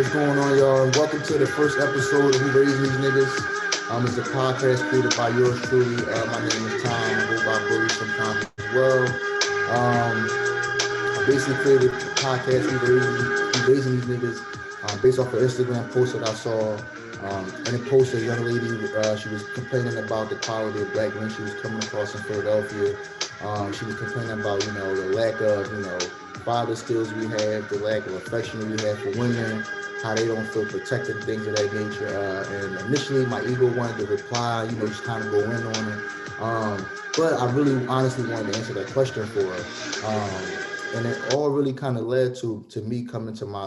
What's going on, y'all? And welcome to the first episode of Who Raising These Niggas. It's a podcast created by yours truly. My name is Tom. I go by Bully sometimes as well. I basically created a podcast, Who Raising These Niggas, based off an Instagram post that I saw. In a post, a young lady, she was complaining about the quality of black men she was coming across in Philadelphia. She was complaining about, the lack of, father skills we have, the lack of affection we have for women, how they don't feel protected, and things of that nature. And initially, my ego wanted to reply, just kind of go in on it. But I really honestly wanted to answer that question for her. And it all really kind of led to me coming to my,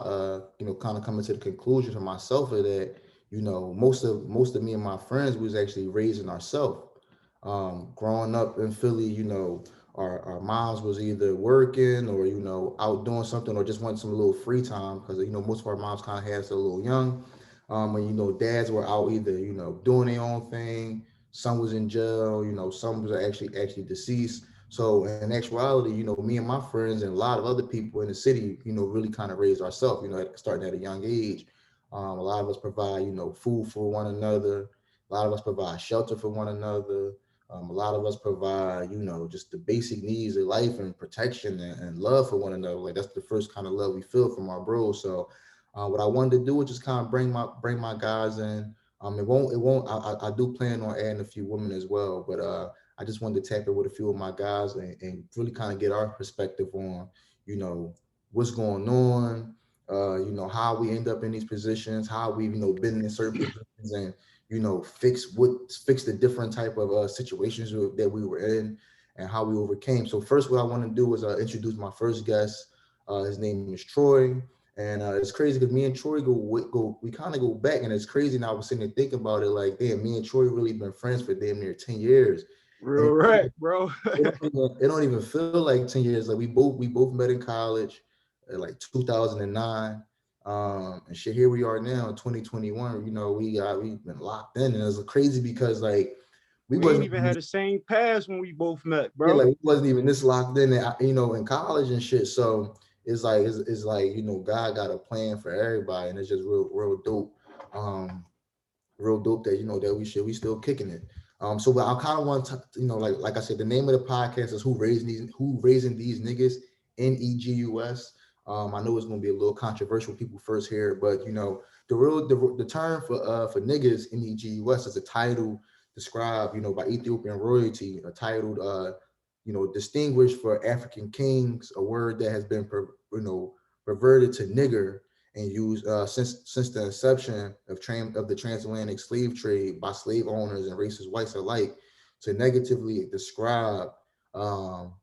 kind of coming to the conclusion to myself of that, most of me and my friends was actually raising ourselves. Growing up in Philly, our moms was either working or out doing something or just wanted some little free time because most of our moms kind of had us a little young. And dads were out either doing their own thing. Some was in jail. Some was actually deceased. So in actuality, me and my friends and a lot of other people in the city, really kind of raised ourselves. Starting at a young age. A lot of us provide food for one another. A lot of us provide shelter for one another. A lot of us provide, just the basic needs of life and protection and love for one another. Like that's the first kind of love we feel from our bros. So, what I wanted to do was just kind of bring my guys in. It won't. I do plan on adding a few women as well, but I just wanted to tap in with a few of my guys and really kind of get our perspective on, you know, what's going on. How we end up in these positions, how we've been in certain positions, and fix the different type of situations that we were in and how we overcame. So first, what I want to do is introduce my first guest. His name is Troy, and it's crazy because me and Troy we kind of go back, and it's crazy. Now I was sitting there thinking about it, like, damn, me and Troy really been friends for damn near 10 years, and Real right, bro. it don't even feel like 10 years. Like we both met in college, like 2009. And shit, here we are now in 2021. We've been locked in, and it's crazy because like we We ain't wasn't even had the same past when we both met, yeah, bro. like we wasn't even this locked in, in college and shit. So it's like God got a plan for everybody, and it's just real dope. Um, Real dope that we still kicking it. So but I kind of want to like I said, the name of the podcast is Who Raising These Niggas, Negus. I know it's gonna be a little controversial when people first hear it, but the term for niggas, Negus, is a title described by Ethiopian royalty, a titled distinguished for African kings, a word that has been perverted to nigger and used since the inception of the transatlantic slave trade by slave owners and racist whites alike to um,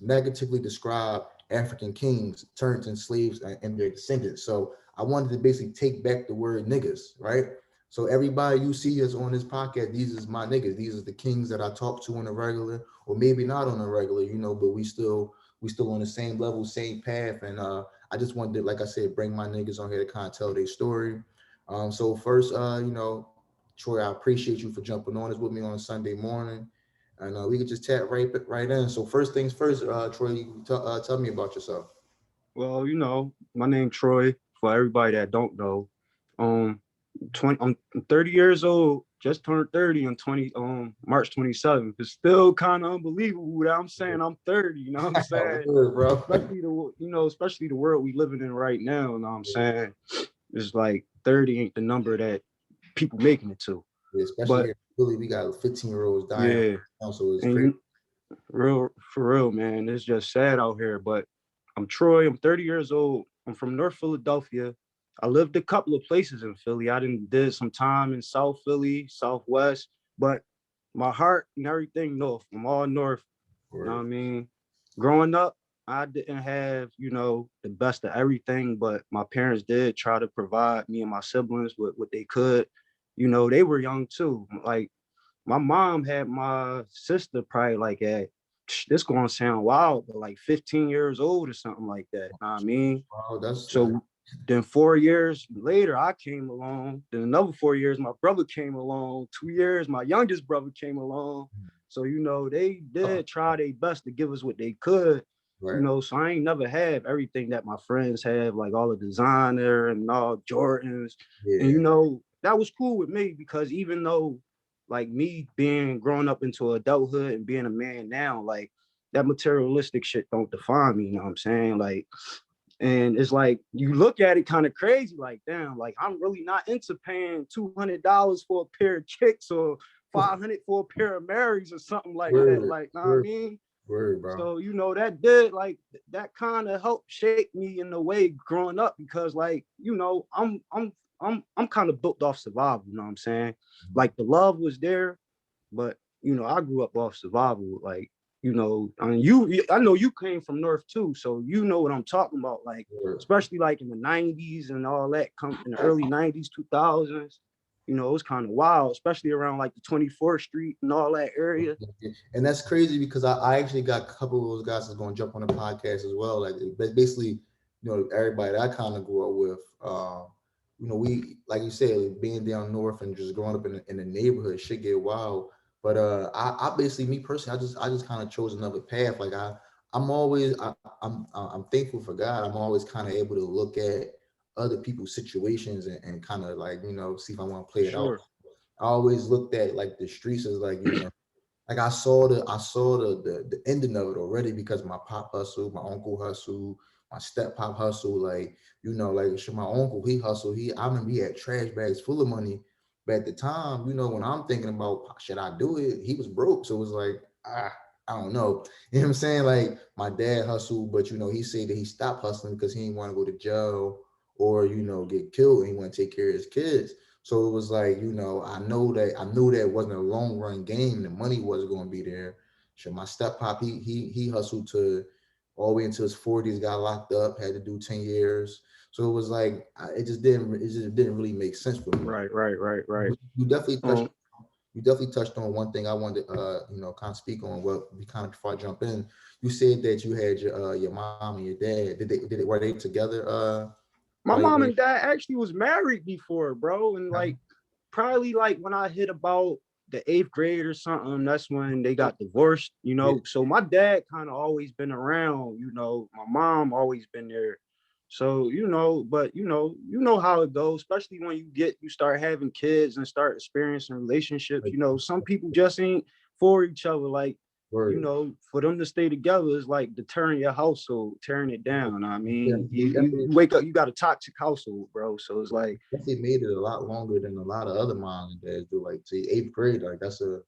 negatively describe African kings turned into slaves and their descendants. So I wanted to basically take back the word niggas, right? So everybody you see us on this podcast, these is my niggas. These are the kings that I talk to on a regular, or maybe not on a regular, but we still on the same level, same path, and I just wanted to, like I said, bring my niggas on here to kind of tell their story. So first, Troy, I appreciate you for jumping on this with me on a Sunday morning, and we could just tap right in. So first things first, Troy, tell me about yourself. Well, my name Troy. For everybody that don't know, um, I'm 30 years old. Just turned 30 on March 27th. It's still kind of unbelievable that I'm saying I'm 30. You know what I'm saying? Good, bro. Especially the world we living in right now. You know what I'm saying? It's like 30 ain't the number that people making it to. Yeah, especially But here in Philly, we got 15-year-olds dying yeah, now, so it's and crazy. real for real, man. It's just sad out here. But I'm Troy. I'm 30 years old. I'm from North Philadelphia. I lived a couple of places in Philly. I did some time in South Philly, Southwest, but my heart and everything north. I'm all north. You know what I Word. mean? Growing up, I didn't have, the best of everything, but my parents did try to provide me and my siblings with what they could. They were young too. Like my mom had my sister probably like at this gonna sound wild, but like 15 years old or something like that. Know what I mean? Wow, that's like So then 4 years later, I came along. Then another 4 years, my brother came along. 2 years, my youngest brother came along. So they oh, did try their best to give us what they could. You Right. know, so I ain't never have everything that my friends have, like all the designer and all Jordans. And Yeah. you know, that was cool with me because even though like me being growing up into adulthood and being a man now, like that materialistic shit don't define me, you know what I'm saying? Like, and it's like you look at it kind of crazy, like, damn, like I'm really not into paying $200 for a pair of kicks or 500 for a pair of Marys or something like that. Word. Like, know what I Word. mean? Word, bro. So, you know, that did like that kind of helped shape me in a way growing up because like, you know, I'm kind of built off survival, you know what I'm saying? Like the love was there, but you know, I grew up off survival. Like, you know, I mean, I know you came from North too, so you know what I'm talking about. Like, Word. especially like in the '90s and all that, come in the early '90s, 2000s. You know, it was kind of wild, especially around like the 24th Street and all that area. And that's crazy because I actually got a couple of those guys that's going to jump on the podcast as well. Like basically, everybody that I kind of grew up with, we, like you said, like, being down north and just growing up in the neighborhood, shit get wild. But I basically, me personally, I just kind of chose another path. Like I'm always, I'm thankful for God. I'm always kind of able to look at other people's situations and kind of like, see if I want to play it out. Sure. I always looked at like the streets as like, like I saw the ending of it already because my pop hustled, my uncle hustled, my step pop hustled. Like, like shit, my uncle, he hustled. I remember he had trash bags full of money. But at the time, when I'm thinking about should I do it, he was broke. So it was like, I don't know. You know what I'm saying? Like my dad hustled, but he said that he stopped hustling because he didn't want to go to jail or, get killed and he want to take care of his kids. So it was like, I knew that it wasn't a long run game. The money wasn't going to be there. So my step pop, he hustled to all the way into his 40s, got locked up, had to do 10 years. So it was like it just didn't really make sense for me. Right, right, right, right. You definitely touched Um, you definitely touched on one thing I wanted to kind of speak on. Well, kind of before I jump in, you said that you had your mom and your dad. Did they were they together my while mom you and dad actually was married before, bro, and were like probably like when I hit about the eighth grade or something, that's when they got divorced, you yeah, know. So my dad kind of always been around, you know, my mom always been there. So, you know, but you know how it goes, especially when you start having kids and start experiencing relationships. like, You know, some people just ain't for each other. Like, you word. know, for them to stay together is like deterring your household, tearing it down. I Yeah, mean, they you wake up, you got a toxic household, bro. So it's like, definitely made it a lot longer than a lot of other moms and dads do. Like to eighth grade, like that's a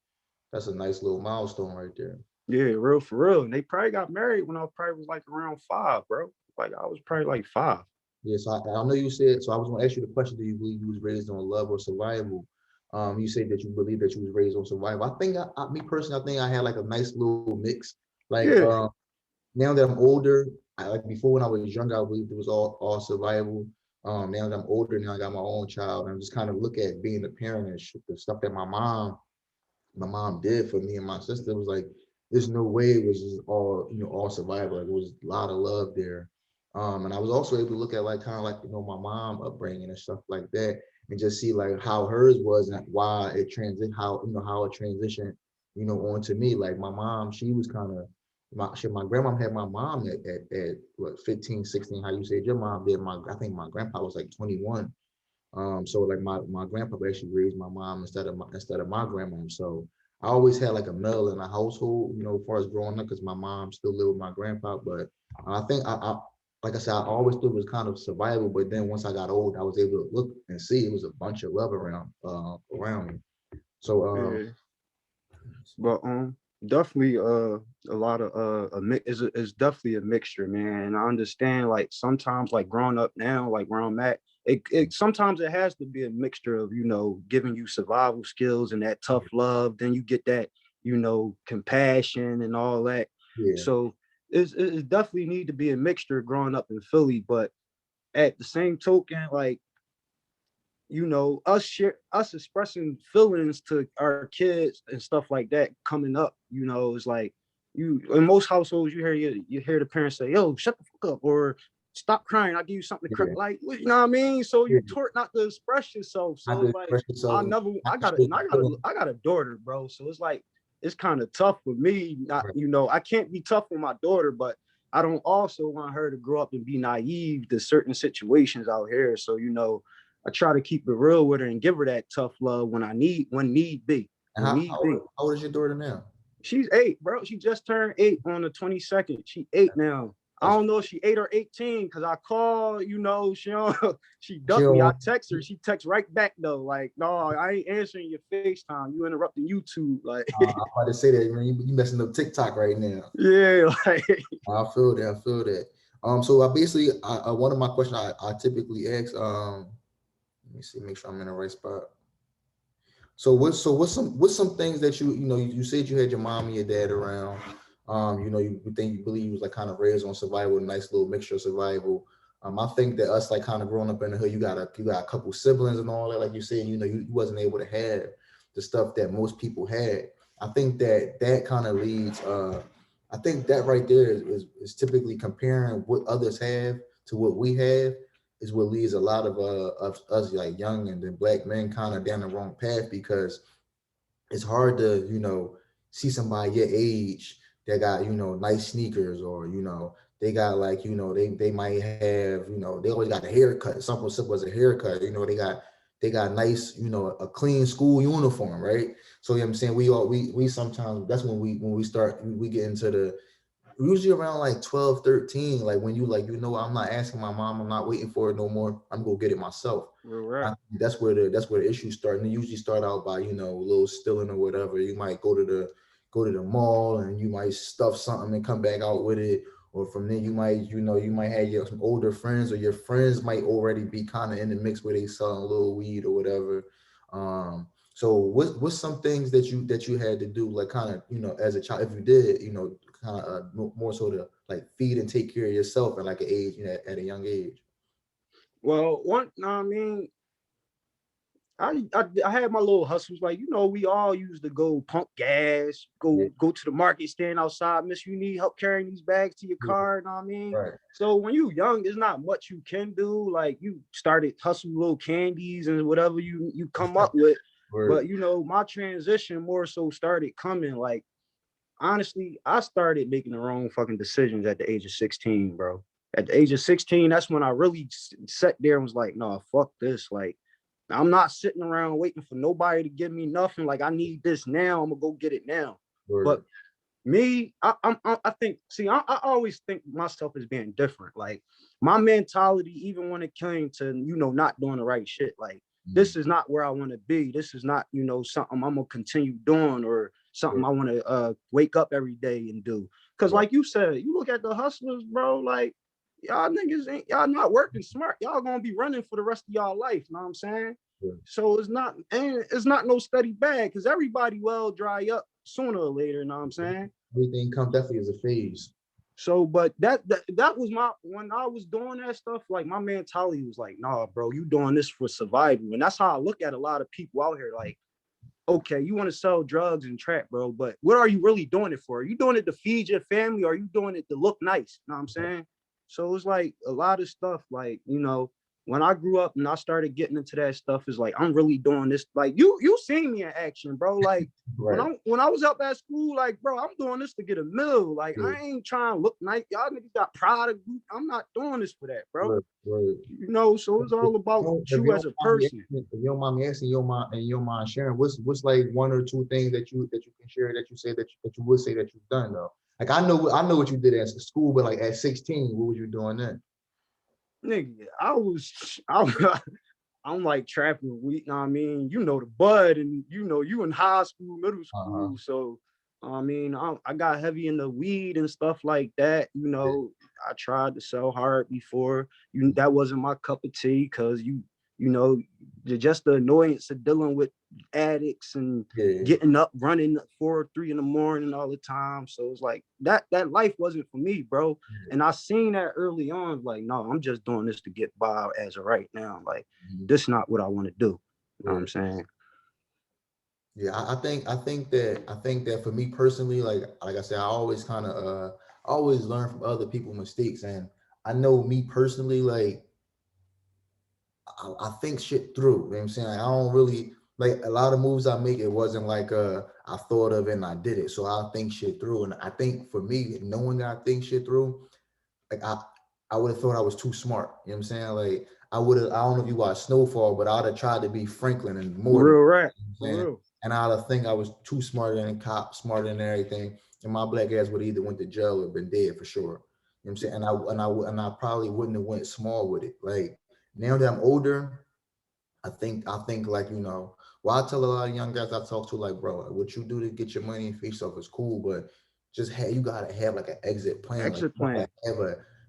nice little milestone right there. yeah, real for real. And they probably got married when I probably was like around 5, bro. Like I was probably like 5. Yes, I know you said. So I was going to ask you the question: do you believe you was raised on love or survival? You said that you believe that you was raised on survival. I think, me personally, I think I had like a nice little mix. Like Yeah, now that I'm older, like before when I was younger, I believed it was all survival. Now that I'm older, now I got my own child, and I'm just kind of look at being a parent and the stuff that my mom did for me and my sister. It was like there's no way it was just all survival. Like, it was a lot of love there. And I was also able to look at like kind of like my mom upbringing and stuff like that, and just see like how hers was and why it how it transitioned onto me. Like my mom, she was kind of my grandma had my mom at what 15, 16, how you said your mom did. I think my grandpa was like 21. So like my grandpa actually raised my mom instead of my grandma. So I always had like a male in the household, as far as growing up, because my mom still lived with my grandpa. But I think like I said, I always thought it was kind of survival. But then once I got old, I was able to look and see it was a bunch of love around me. So yeah. But definitely a lot of is definitely a mixture, man. And I understand like sometimes like growing up now, like where I'm at, it sometimes it has to be a mixture of, you know, giving you survival skills and that tough love. Then you get that, you know, compassion and all that. yeah, So it definitely need to be a mixture growing up in Philly. But at the same token, like, you know, us expressing feelings to our kids and stuff like that coming up, you know, is like you in most households you hear the parents say, yo, shut the fuck up, or stop crying, I'll give you something to cry, yeah, like, you know what I mean? So yeah. you taught not to express yourself. I So it's did like express yourself. I got it, and I got a daughter, bro. So it's like it's kind of tough for me. Not, Right. you know, I can't be tough with my daughter, but I don't also want her to grow up and be naive to certain situations out here. So, I try to keep it real with her and give her that tough love when need be. And When need be. how old is your daughter now? She's 8, bro. She just turned 8 on the 22nd. She 8 now. I That's don't know if she 8 or 18 because I call, she don't, she she ducked don't me. I want. text her. She texts right back though. Like, no, I ain't answering your FaceTime. You interrupting YouTube. Like, I'm about to say that, man. You messing up TikTok right now. yeah, like I feel that. I feel that. So I basically, one of my questions I typically ask, let me see, make sure I'm in the right spot. What's some things that you said you had your mom and your dad around. You believe you was like kind of raised on survival, a nice little mixture of survival. I think that us like kind of growing up in the hood, you got a couple siblings and all that. Like you said, you wasn't able to have the stuff that most people had. I think that kind of leads. I think that right there is typically comparing what others have to what we have is what leads a lot of us like young and then black men kind of down the wrong path because it's hard to see somebody your age that got nice sneakers or they got like they might have they always got a haircut, something simple as a haircut, they got nice a clean school uniform, right? So I'm saying we sometimes that's when we start we get into the usually around like 12, 13, like when you like I'm not asking my mom, I'm not waiting for it no more, I'm gonna get it myself. real I rap. think that's where the issues start, and they usually start out by a little stealing or whatever. You might go to the mall and you might stuff something and come back out with it, or from there you might have some older friends, or your friends might already be kind of in the mix where they selling a little weed or whatever. So what's some things that you had to do, like kind of as a child, if you did kind of more so to like feed and take care of yourself at like an age at a young age. Well, one, I mean, I had my little hustles. Like, we all used to go pump gas, Yeah, go to the market, stand outside. Miss, you need help carrying these bags to your yeah, car. You know what I mean? right. So when you young, there's not much you can do. Like you started hustling little candies and whatever you come up with. But Word, my transition more so started coming. Like honestly, I started making the wrong fucking decisions at the age of 16, bro. At the age of 16, that's when I really sat there and was like, no, fuck this. Like, I'm not sitting around waiting for nobody to give me nothing. Like, I need this now. I'm gonna go get it now. But word, me, I think, see, I always think myself as being different. Like, my mentality, even when it came to, not doing the right shit, like, mm, this is not where I want to be. This is not, something I'm gonna continue doing or something word, I want to wake up every day and do. Cause right, like you said, you look at the hustlers, bro, like y'all niggas ain't y'all not working smart. Y'all gonna be running for the rest of y'all life. You know what I'm saying? word. So it's not no steady bag because everybody will dry up sooner or later. You know what I'm saying? Everything comes definitely as a phase. So, but that was my when I was doing that stuff. Like my mentality was like, nah, bro, you doing this for survival, and that's how I look at a lot of people out here. Like, okay, you want to sell drugs and trap, bro, but what are you really doing it for? Are you doing it to feed your family? Or are you doing it to look nice? You know what I'm saying? So it's like a lot of stuff, like, when I grew up and I started getting into that stuff, is like I'm really doing this. Like you seen me in action, bro. Like Right. when I was up at school, like, bro, I'm doing this to get a mill. Like Yeah. I ain't trying to look nice. Y'all niggas got pride of group. I'm not doing this for that, bro. Word, word. So it's all about If you you as don't a mind me person. asking, if you don't mind me asking, you don't mind sharing, what's like one or two things that you can share that you say that you would say that you've done though. Like I know what you did at school, but like at 16, what was you doing then? Nigga, I'm like trapping weed, you know what I mean? The bud, and you in high school, middle Uh-huh. school. So I mean, I got heavy in the weed and stuff like that. Yeah. I tried to sell hard before. That wasn't my cup of tea because you know, just the annoyance of dealing with addicts and Yeah. getting up, running at 4 or 3 in the morning all the time. So it's like that life wasn't for me, bro. And I seen that early on, like, no, I'm just doing this to get by as of right now. Like, Mhm. this is not what I want to do. You know what I'm Word. saying? Yeah, I think that for me personally, like I said, I always kind of always learn from other people's mistakes, and I know me personally, like I think shit through. You know what I'm saying? Like, I don't really like a lot of moves I make. It wasn't like I thought of it and I did it. So I think shit through, and I think for me, knowing that I think shit through, like I would have thought I was too smart. You know what I'm saying? Like I would have. I don't know if you watched Snowfall, but I'd have tried to be Franklin and Morty. Real rap, You know what for I'm saying? real. And I'd have think I was too smarter than cop, smarter than everything, and my black ass would have either went to jail or been dead for sure. You know what I'm saying? And I probably wouldn't have went small with it. Like now that I'm older, I think like well, I tell a lot of young guys I talk to like, bro, what you do to get your money and feed yourself is cool, but you gotta have like an exit plan. Like Exit plan.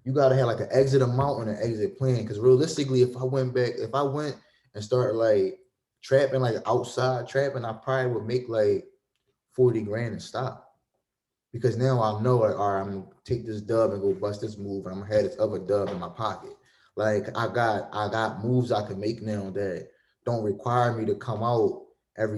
you gotta have like an exit amount and an exit plan. Because realistically, if I went and started like trapping like outside trapping, I probably would make like 40 grand and stop, because now I know like, all right, I'm gonna take this dub and go bust this move, and I'm gonna have this other dub in my pocket. Like I got moves I can make now that don't require me to come out that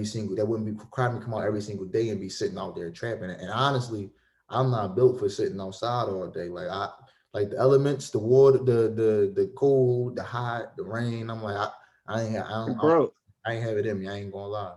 wouldn't be require me to come out every single day and be sitting out there trapping. And honestly, I'm not built for sitting outside all day. Like the elements, the water, the cold, the hot, the rain. I'm like Bro, I ain't have it in me. I ain't gonna lie.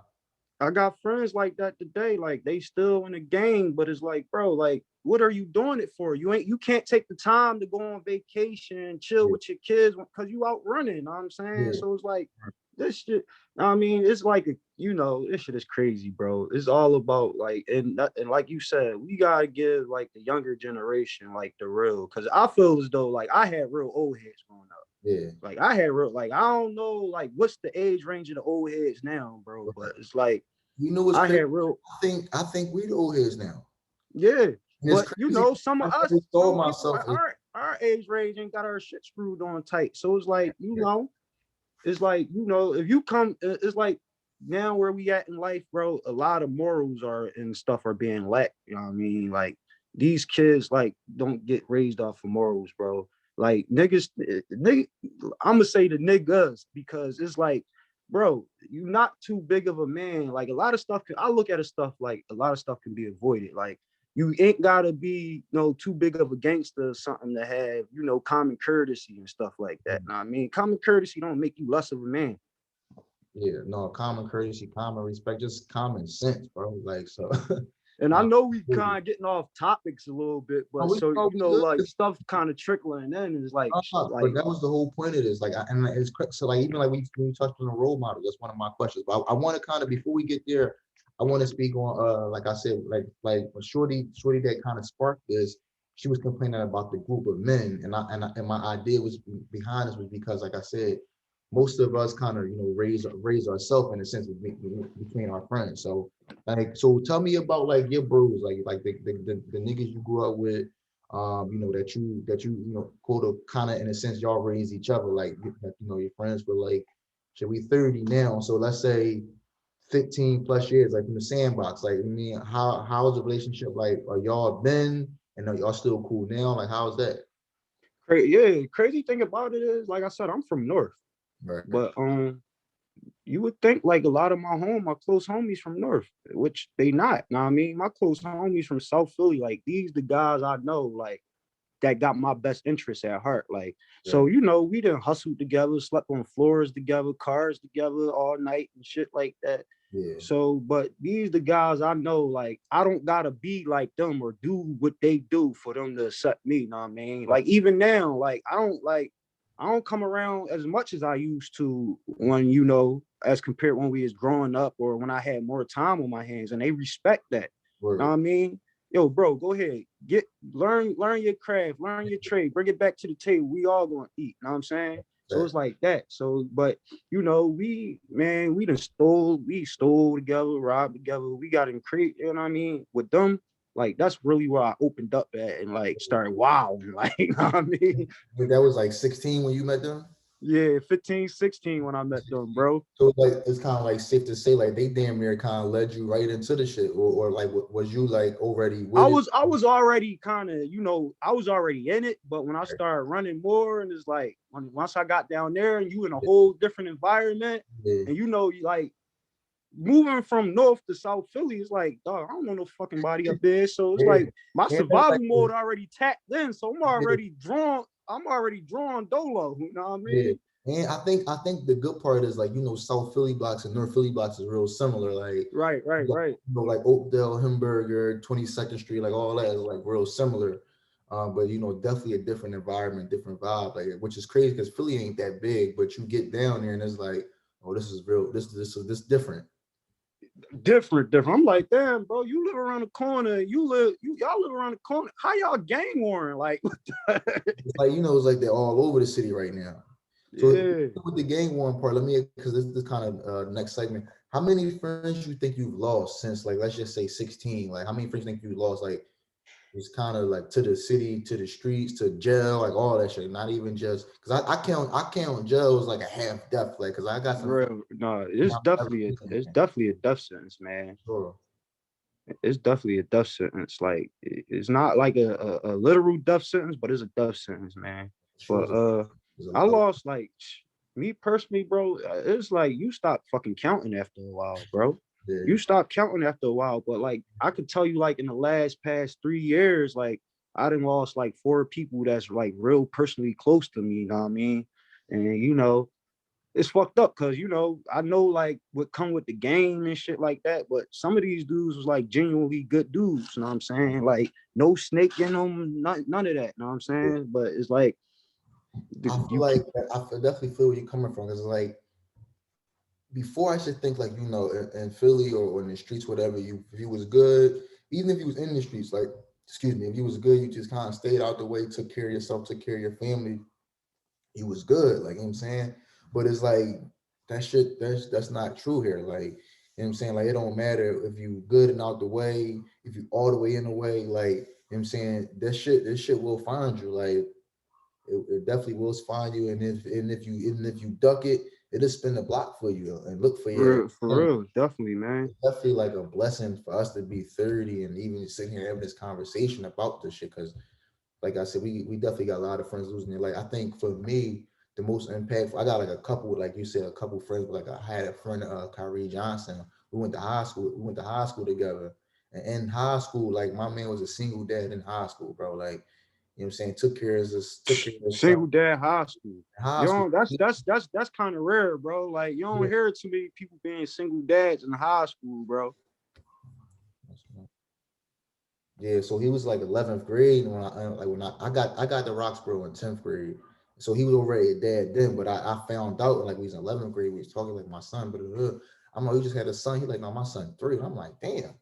I got friends like that today. Like they still in the game, but it's like, bro, like, what are you doing it for? You can't take the time to go on vacation and chill Yeah, with your kids because you out running. You know what I'm saying? yeah, So it's like this shit. I mean, it's like this shit is crazy, bro. It's all about like and like you said, we gotta give like the younger generation like the real, because I feel as though like I had real old heads growing up. yeah. Like I had real like I don't know like what's the age range of the old heads now, bro. Right. But it's like You know what's I crazy? had real, I think we the old heads now. yeah. And it's But crazy. some of I us, never some told people myself. in our age range ain't got our shit screwed on tight. So it's like, it's like, if you come, it's like now where we at in life, bro, a lot of morals are and stuff are being lacked. You know what I mean? Like these kids like don't get raised off of morals, bro. Like niggas, I'm gonna say the niggas because it's like, bro, you're not too big of a man. Like a lot of stuff, I look at it stuff like a lot of stuff can be avoided. Like you ain't gotta be too big of a gangster or something to have common courtesy and stuff like that. Now I mean, common courtesy don't make you less of a man. Yeah, no, common courtesy, common respect, just common sense, bro. Like so. And I uh, know we kind of getting off topics a little bit, no, but we so probably good. like stuff kind of trickling in is But that was the whole point of this. Like, and so like even like we touched on a role model. That's one of my questions. But I want to kind of before we get there, I want to speak on like I said, like when Shorty that kind of sparked this. She was complaining about the group of men, and my idea was behind this was because like I said, most of us kind of raise ourselves in a sense between our friends. So like tell me about like your bros, like the niggas you grew up with, that you quote a kind of in a sense y'all raise each other, like your friends were like, should we 30 now? So let's say 15 plus years, like from the sandbox. Like, I mean, how is the relationship like? Are y'all been and are y'all still cool now? Like, how's that? yeah. Crazy thing about it is, like I said, I'm from North, Right. but you would think like a lot of my close homies from North, which they not. Now I mean, my close homies from South Philly, like these the guys I know, like that got my best interests at heart. Like, Right. so we done hustled together, slept on floors together, cars together all night and shit like that. Yeah. So, but these the guys I know, like, I don't gotta be like them or do what they do for them to accept me, you know what I mean? Right. Like even now, like I don't come around as much as I used to when, as compared when we was growing up or when I had more time on my hands, and they respect that. You know what Word. I mean? Yo, bro, go ahead. Learn your craft, learn your trade, bring it back to the table. We all gonna eat. You know what I'm saying? So That. it's like that. So, but we stole together, robbed together. We got in crate, you know what I mean? With them, like that's really where I opened up at and like started wowing, like, you know what I mean? That was like 16 when you met them. Yeah, 15, 16 when I met them, bro. So like it's kind of like safe to say like they damn near kind of led you right into the shit, or like was you like already I with it? was I was already kind of, I was already in it, but when I Right. started running more and it's like once I got down there and you in a whole different environment Yeah. and you like moving from North to South Philly, it's like, dog, I don't know no fucking body up there. So it's Yeah. like my And then, like, survival mode already tapped in. So yeah, I'm already drawn dolo, you know what I yeah. mean? And I think the good part is like South Philly blocks and North Philly blocks is real similar. Like Right, right, right. like Oakdale, Hamburger, 22nd Street, like all that is like real similar. But you know, definitely a different environment, different vibe, like which is crazy because Philly ain't that big, but you get down there and it's like, oh, this is real. This different. Different. I'm like, damn, bro, you live around the corner. Y'all live around the corner. How y'all gang warring? Like, It's like, you know, it's like they're all over the city right now. So yeah, with the gang warring part, let me, because this is kind of next segment. How many friends you think you've lost since, like, let's just say 16? Like, how many friends you think you lost? Like, it's kind of like to the city, to the streets, to jail, like all that shit. Not even just because I count jail as like a half death, like because I got some friends. real. No, it's Man. definitely a death sentence, man. Sure. It's definitely a death sentence. Like, it's not like a literal death sentence, but it's a death sentence, man. Sure. But I lost like me personally, bro. It's like you stop fucking counting after a while, bro. Yeah. You stop counting after a while. But like I could tell you, like in the past 3 years, like I done lost like 4 people that's like real personally close to me. You know what I mean? And it's fucked up because I know like what come with the game and shit like that, but some of these dudes was like genuinely good dudes, you know what I'm saying? Like no snake in them, none of that, you know what I'm saying? But it's like I feel you like definitely feel where you're coming from. Because like before, I should think like you know in Philly or in the streets, whatever. You if you was good, even if you was in the streets, like excuse me, if you was good, you just kind of stayed out the way, took care of yourself, took care of your family. You was good, like you know what I'm saying. But it's like that shit. That's not true here. Like you know what I'm saying. Like it don't matter if you good and out the way, if you all the way in the way. Like you know what I'm saying. This shit will find you. Like it definitely will find you, and if you duck it, it'll spin the block for you and look for you. for real, definitely, man. It's definitely like a blessing for us to be 30 and even sitting here having this conversation about this shit. Because, like I said, we definitely got a lot of friends losing their life. I think for me, the most impactful, I got like a couple, like you said, a couple friends. Like I had a friend, Kyrie Johnson. We went to high school. We went to high school together. And in high school, like my man was a single dad in high school, bro. Like you know what I'm saying? Took care of his son Single dad high school. in high You school. don't that's kind of rare, bro. Like you don't hear too many people being single dads in high school, bro. Yeah, so he was like 11th grade when I got the Roxborough in 10th grade. So he was already a dad then, but I found out like we was in 11th grade, we was talking like my son, but I'm like, we just had a son. He like, no, my son 3. And I'm like, damn.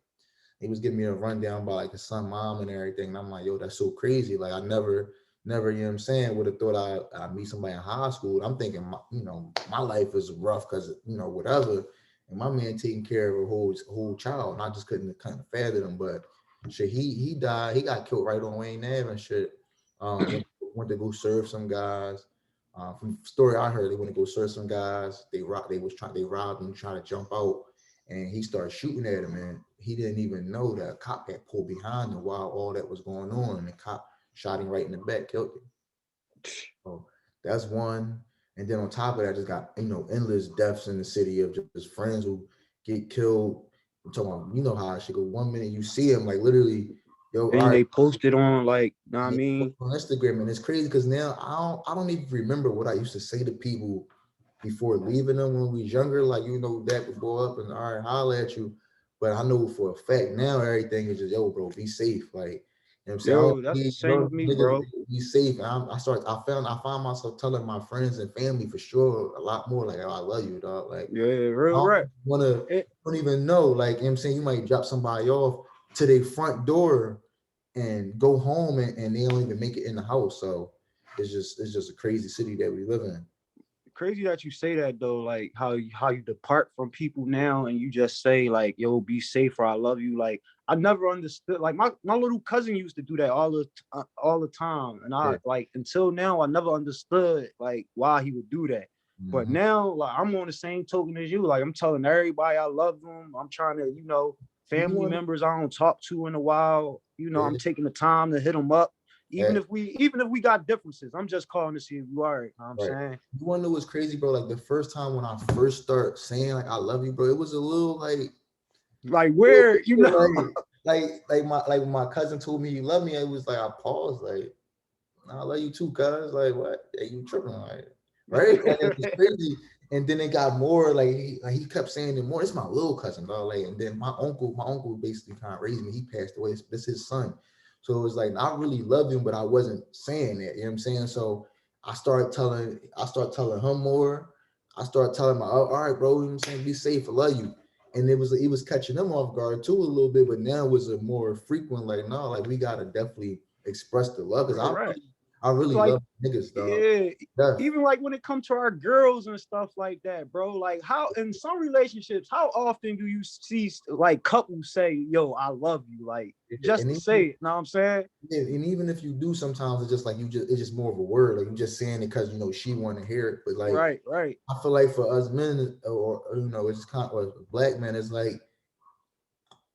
He was giving me a rundown about like his son, mom, and everything. And I'm like, yo, that's so crazy. Like I never, you know what I'm saying, would have thought I'd meet somebody in high school. I'm thinking, my life is rough because, whatever. And my man taking care of a whole child. And I just couldn't kind of fathom him. But shit, he died. He got killed right on Wayne Ave and shit. Went to go serve some guys. From the story I heard, they went to go serve some guys. They robbed him, trying to jump out, and he started shooting at him, and he didn't even know that a cop had pulled behind him while all that was going on, and the cop shot him right in the back, killed him. So that's one. And then on top of that, just got endless deaths in the city of just friends who get killed. I'm talking about, you know how I should go. 1 minute you see him like literally, yo, all And right, they posted on like, you know what I yeah, mean? on Instagram, and it's crazy because now I don't even remember what I used to say to people before leaving them when we was younger. Like that would go up and all right, holler at you. But I know for a fact now everything is just yo, bro, be safe. Like you know what I'm saying? I don't Yo, that's the need same young with me, niggas bro. to be safe. And I find myself telling my friends and family for sure a lot more like, oh, I love you, dog. Like Yeah, I real don't rap. wanna It, don't even know. Like you know what I'm saying, you might drop somebody off to their front door and go home and they don't even make it in the house. So it's just a crazy city that we live in. crazy that you say that though, like how you depart from people now and you just say like, yo, be safe or I love you. Like I never understood. Like my little cousin used to do that all the time, and I Yeah. like until now I never understood like why he would do that. But Hmm. now like I'm on the same token as you. Like I'm telling everybody I love them. I'm trying to You family want members I don't talk to in a while. I'm yeah, taking the time to hit them up. Even that, if we got differences, I'm just calling to see if you all right. You know what I'm right. saying? You wanna know what's crazy, bro? Like the first time when I first start saying like I love you, bro, it was a little like Like where like my cousin told me he loved me. It was like I paused, like nah, I love you too, cuz like what? Yeah, you tripping, like right? Like it's crazy. And then it got more like he kept saying it more. It's my little cousin, dog. Like, and then my uncle basically kind of raised me. He passed away. This his son. So it was like I really love him, but I wasn't saying that. You know what I'm saying? So I start telling him more. I start telling my, oh, all right, bro, you know what I'm saying? Be safe, I love you. And it was catching them off guard too a little bit, but now it was a more frequent, like, no, like we gotta definitely express the love. Cause Correct. I really Like, love niggas, dog. yeah, Death. even like when it comes to our girls and stuff like that, bro. Like, how in some relationships, how often do you see like couples say, "Yo, I love you," like Yeah. just to say it? Know what I'm saying? Yeah, and even if you do, sometimes it's just like it's just more of a word. Like you just saying it because she want to hear it. But like Right, right. I feel like for us men, or it's kind of or black men, it's like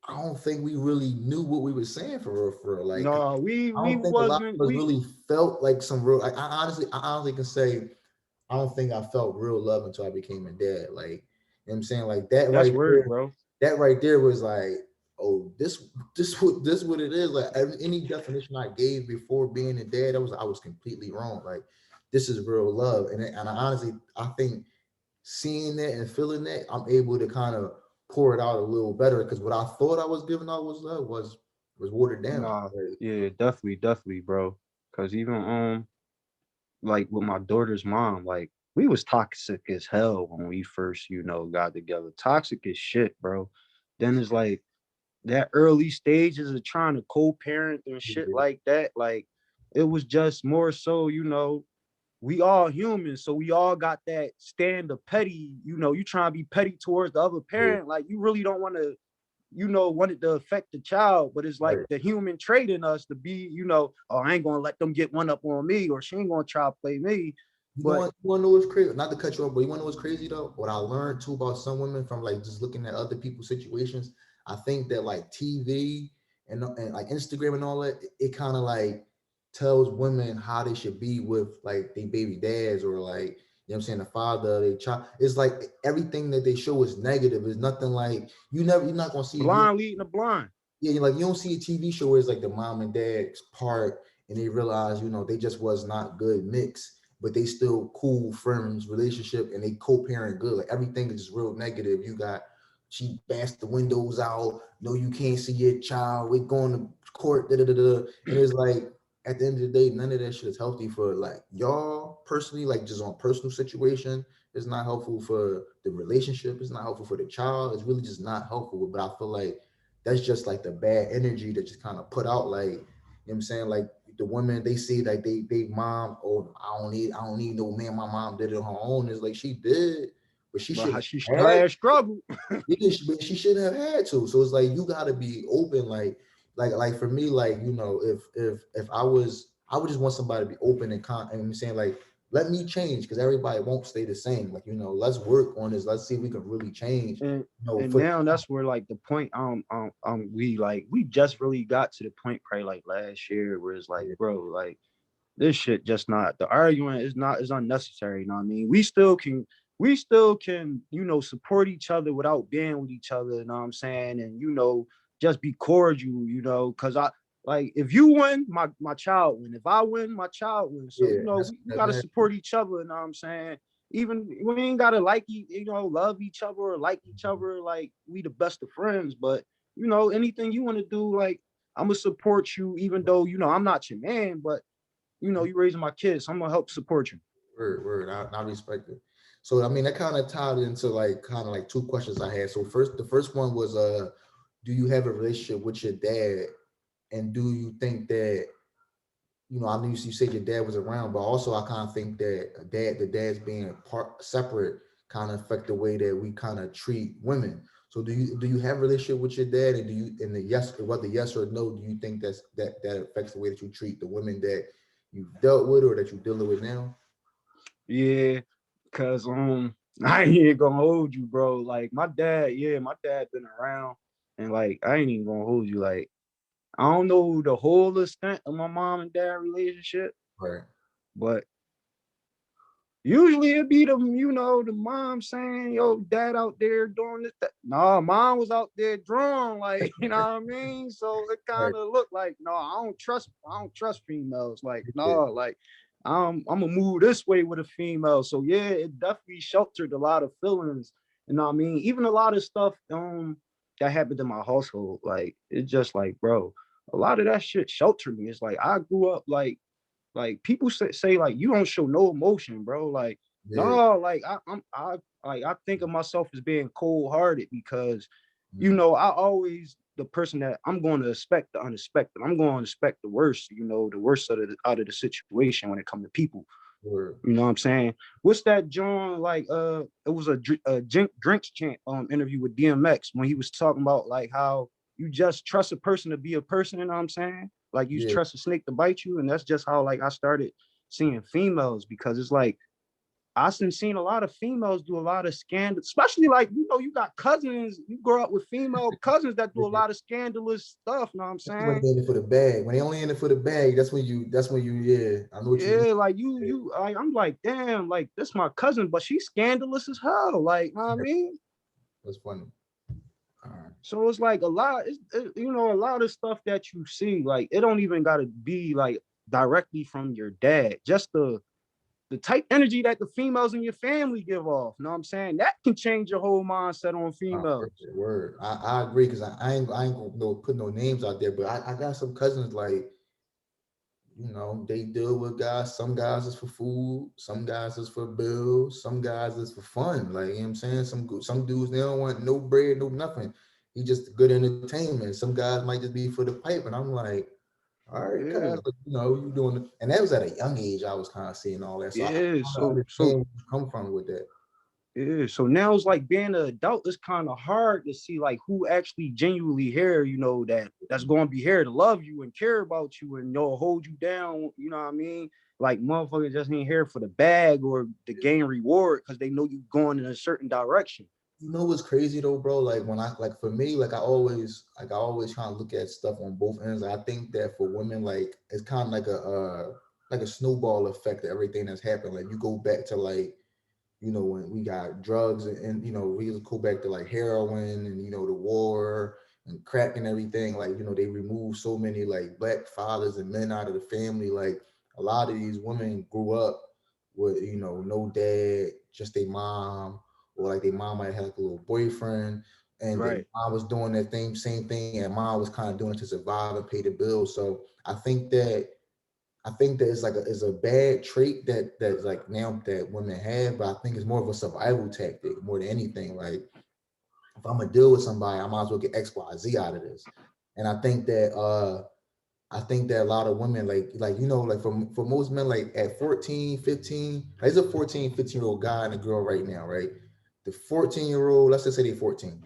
I don't think we really knew what we were saying for real, for real. Like No, I we don't think a lot wasn't. of us We really felt like some real. Like I honestly can say I don't think I felt real love until I became a dad. Like, you know what I'm saying? Like that's word, bro. that right there was like, oh, this what it is. Like any definition I gave before being a dad, I was completely wrong. Like, this is real love. And I honestly I think seeing that and feeling that, I'm able to kind of pour it out a little better because what I thought I was giving out was love was watered down. Nah, Like, yeah, definitely, definitely, bro. Cause even like with my daughter's mom, like we was toxic as hell when we first, got together. Toxic as shit, bro. Then it's like that early stages of trying to co-parent and shit yeah, like that. Like it was just more so, we all humans, so we all got that stand of petty. You trying to be petty towards the other yeah, parent, like you really don't want to, want it to affect the child, but it's like right. the human trait in us to be, oh, I ain't gonna let them get one up on me, or she ain't gonna try to play me. But You want to know what's crazy? Not to cut you off, but you want to know what's crazy though? What I learned too about some women from like just looking at other people's situations. I think that like TV and like Instagram and all that, it kind of like tells women how they should be with like their baby dads or like what I'm saying, the father, they child. It's like everything that they show is negative. It's nothing like you're not gonna see blind leading the blind. yeah, like you don't see a TV show where it's like the mom and dad's part, and they realize, they just was not good mix, but they still cool friends relationship, and they co-parent good. Like everything is just real negative. You got she bashed the windows out. No, you can't see your child. We're going to court. Da, da, da, da. And it's like at the end of the day, none of that shit is healthy for like y'all personally. Like just on personal situation, it's not helpful for the relationship. It's not helpful for the child. It's really just not helpful. But I feel like that's just like the bad energy that just kind of put out like what I'm saying, like the women they see like they mom, oh, I don't need no man, my mom did it on her own. It's like she did, but she But how shouldn't she have had had struggled. but she shouldn't have had to. So it's like you gotta be open, like for me, like if I would just want somebody to be open and I'm saying like let me change because everybody won't stay the same. Like, let's work on this. Let's see if we can really change, and and for now that's where like the point we just really got to the point probably like last year where it's like, bro, like this shit just not, the argument is unnecessary. You know what I mean? We still can support each other without being with each other. You know what I'm saying? And just be cordial. Because I, like, if you win, my child win. If I win, my child win. So yeah, we got to support each other. You know what I'm saying? Even we ain't gotta like love each other or like each other like we the best of friends. But anything you want to do, like I'm gonna support you, even though I'm not your man. But you raising my kids, so I'm gonna help support you. word. I respect it. So I mean, that kind of tied into like kind of like two questions I had. So the first one was, do you have a relationship with your dad, and do you think that I knew you said your dad was around, but also I kind of think that the dad's being part separate kind of affect the way that we kind of treat women. So do you have a relationship with your dad, and do you and the yes whether yes or no, do you think that affects the way that you treat the women that you've dealt with or that you're dealing with now? Yeah, cause I ain't gonna hold you, bro. Like my dad been around, and like I ain't even gonna hold you. Like I don't know the whole extent of my mom and dad relationship, Right. but usually it be the mom saying, "Yo, dad out there doing this." That. Nah, mom was out there drawing, like you know what I mean. So it Right. kind of looked like, no, I don't trust females. Like Yeah. no, like I'm gonna move this way with a female. So yeah, it definitely sheltered a lot of feelings. You know what I mean? Even a lot of stuff that happened in my household, like it's just like, bro. a lot of that shit sheltered me. It's like I grew up like people say like you don't show no emotion, bro. Like Yeah. no, like I think of myself as being cold hearted because Mm, I always the person that I'm going to expect the unexpected. I'm going to expect the worst, the worst out of the situation when it comes to people. word. You know what I'm saying? What's that John like? It was a drinks chant interview with DMX when he was talking about like how you just trust a person to be a person. You know what I'm saying? Like you Yeah. trust a snake to bite you, and that's just how like I started seeing females because it's like I've seen a lot of females do a lot of scandal, especially like you got cousins. You grow up with female cousins that do a Yeah. lot of scandalous stuff. You know what I'm When saying? they in it for the bag. When they only in it for the bag, that's when you, yeah, I know what you mean. Yeah, like I'm like, damn, like this my cousin, but she's scandalous as hell. Like, you know what I Yeah, mean? that's funny. All right. So it's like a lot, a lot of stuff that you see, like it don't even gotta be like directly from your dad. Just the type energy that the females in your family give off. You know what I'm saying? That can change your whole mindset on Word. females. Word. I agree because I ain't gonna put no names out there, but I got some cousins like, they deal with guys. Some guys is for food, some guys is for bills, some guys is for fun. Like, you know what I'm saying? Some dudes, they don't want no bread, no nothing. He just good entertainment. Some guys might just be for the pipe. And I'm like, all right, cuz, Yeah, but, you doing it. And that was at a young age. I was kind of seeing all that. So I yeah. kind of So understand where you come from with that. yeah, so now it's like being an adult is kind of hard to see like who actually genuinely here, that's going to be here to love you and care about you and hold you down. You know what I mean? Like motherfuckers just ain't here for the bag or to gain reward because they know you going in a certain direction. You know what's crazy though, bro? Like when I like for me, like I always try to look at stuff on both ends. I think that for women, like it's kind of like a snowball effect of everything that's happened. Like you go back to like when we got drugs and we just go back to like heroin and the war and crack and everything. Like they remove so many like black fathers and men out of the family. Like a lot of these women grew up with no dad, just their mom, or like their mom might have like a little boyfriend, and their Right. mom was doing that same thing, and mom was kind of doing it to survive and pay the bills. So I think that it's a bad trait that's like now that women have, but I think it's more of a survival tactic more than anything. Like if I'm gonna deal with somebody, I might as well get X, Y, Z out of this. And I think that a lot of women like for most men like at 14, 15, there's a 14, 15-year-old guy and a girl right now, right? The 14-year-old, let's just say they're 14.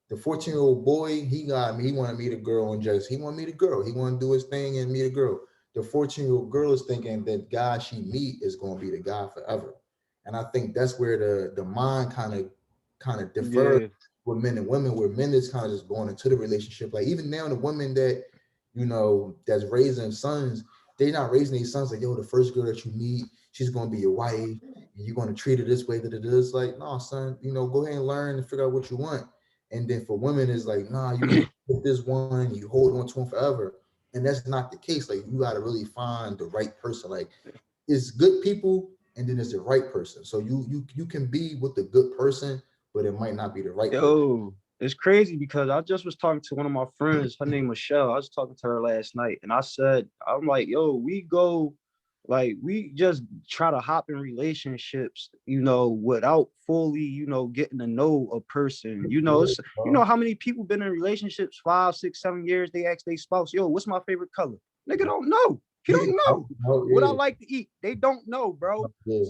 The 14-year-old boy, he wanted to meet a girl and just he wanted to meet a girl. He wanted to do his thing and meet a girl. The 14-year-old girl is thinking that guy she meet is going to be the guy forever. And I think that's where the mind kind of differs Yeah. with men and women, where men is kind of just going into the relationship. Like even now, the women that that's raising sons, they're not raising these sons like, yo, the first girl that you meet, she's going to be your wife, and you're going to treat her this way. That it is like, no, son, go ahead and learn and figure out what you want. And then for women, it's like, nah, you want to get this one, you hold on to him forever. And that's not the case. Like you got to really find the right person. Like it's good people, and then it's the right person. So you can be with the good person, but it might not be the right person. Yo, it's crazy because I just was talking to one of my friends. Her name Michelle. I was talking to her last night, and I said, I'm like, yo, we just try to hop in relationships, without fully, getting to know a person. Yeah, It's bro. how many people been in relationships 5, 6, 7 years. They ask their spouse, yo, what's my favorite color? Nigga don't know. He don't know. Oh, What I yeah, like to eat, they don't know, bro. yeah.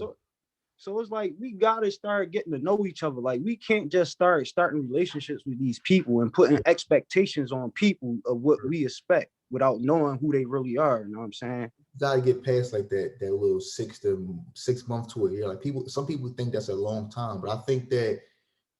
So it's like we gotta start getting to know each other. Like we can't just starting relationships with these people and putting expectations on people of what we expect without knowing who they really are. You know what I'm saying? Got to get past like that little 6 month to a year. Like some people think that's a long time, but I think that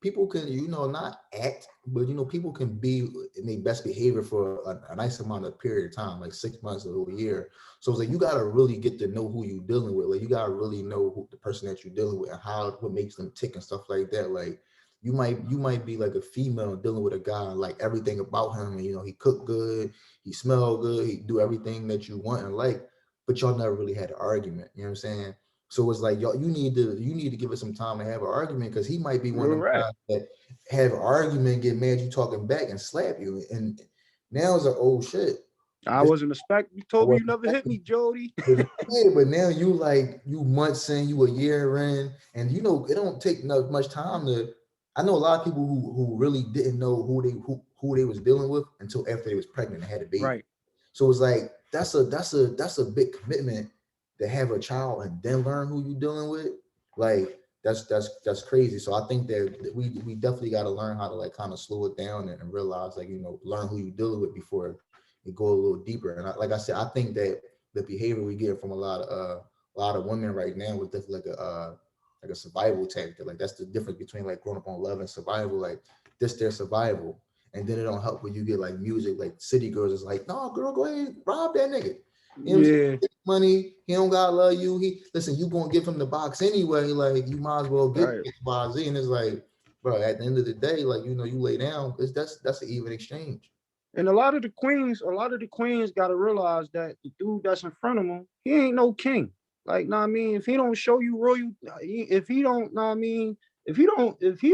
people can, not act, but people can be in their best behavior for a nice amount of period of time, like 6 months or a year. So it's like you gotta really get to know who you're dealing with. Like you gotta really know who the person that you're dealing with and what makes them tick and stuff like that. Like you might be like a female dealing with a guy and like everything about him, and he cook good, he smell good, he do everything that you want and like, but y'all never really had an argument. You know what I'm saying? So it's like y'all, you need to give it some time to have an argument because he might be one Real of them rap. guys that have an argument, get mad, you talking back and slap you. And now it's like, oh shit. I wasn't expecting. You I told me you wasn't never hit me, Jody. yeah, but now you months in, you a year in, and it don't take much time to. I know a lot of people who really didn't know who they was dealing with until after they was pregnant and had a baby. Right. So it's like that's a big commitment to have a child and then learn who you dealing with. Like that's crazy. So I think that we definitely got to learn how to like kind of slow it down and realize like learn who you dealing with before it go a little deeper. And like I said, I think that the behavior we get from a lot of women right now was definitely like a survival tactic. Like that's the difference between like growing up on love and survival. Like this their survival. And then it don't help when you get like music, like city girls is like, no, girl, go ahead, rob that nigga. You know what I'm saying? Yeah. Get money, he don't gotta love you. He listen, you gonna give him the box anyway. Like you might as well get Right. X, Y, Z. And it's like, bro, at the end of the day, like you lay down, that's an even exchange. And a lot of the queens got to realize that the dude that's in front of them, he ain't no king. Like, know what I mean? If he don't show you royal, if he don't, know what I mean? If he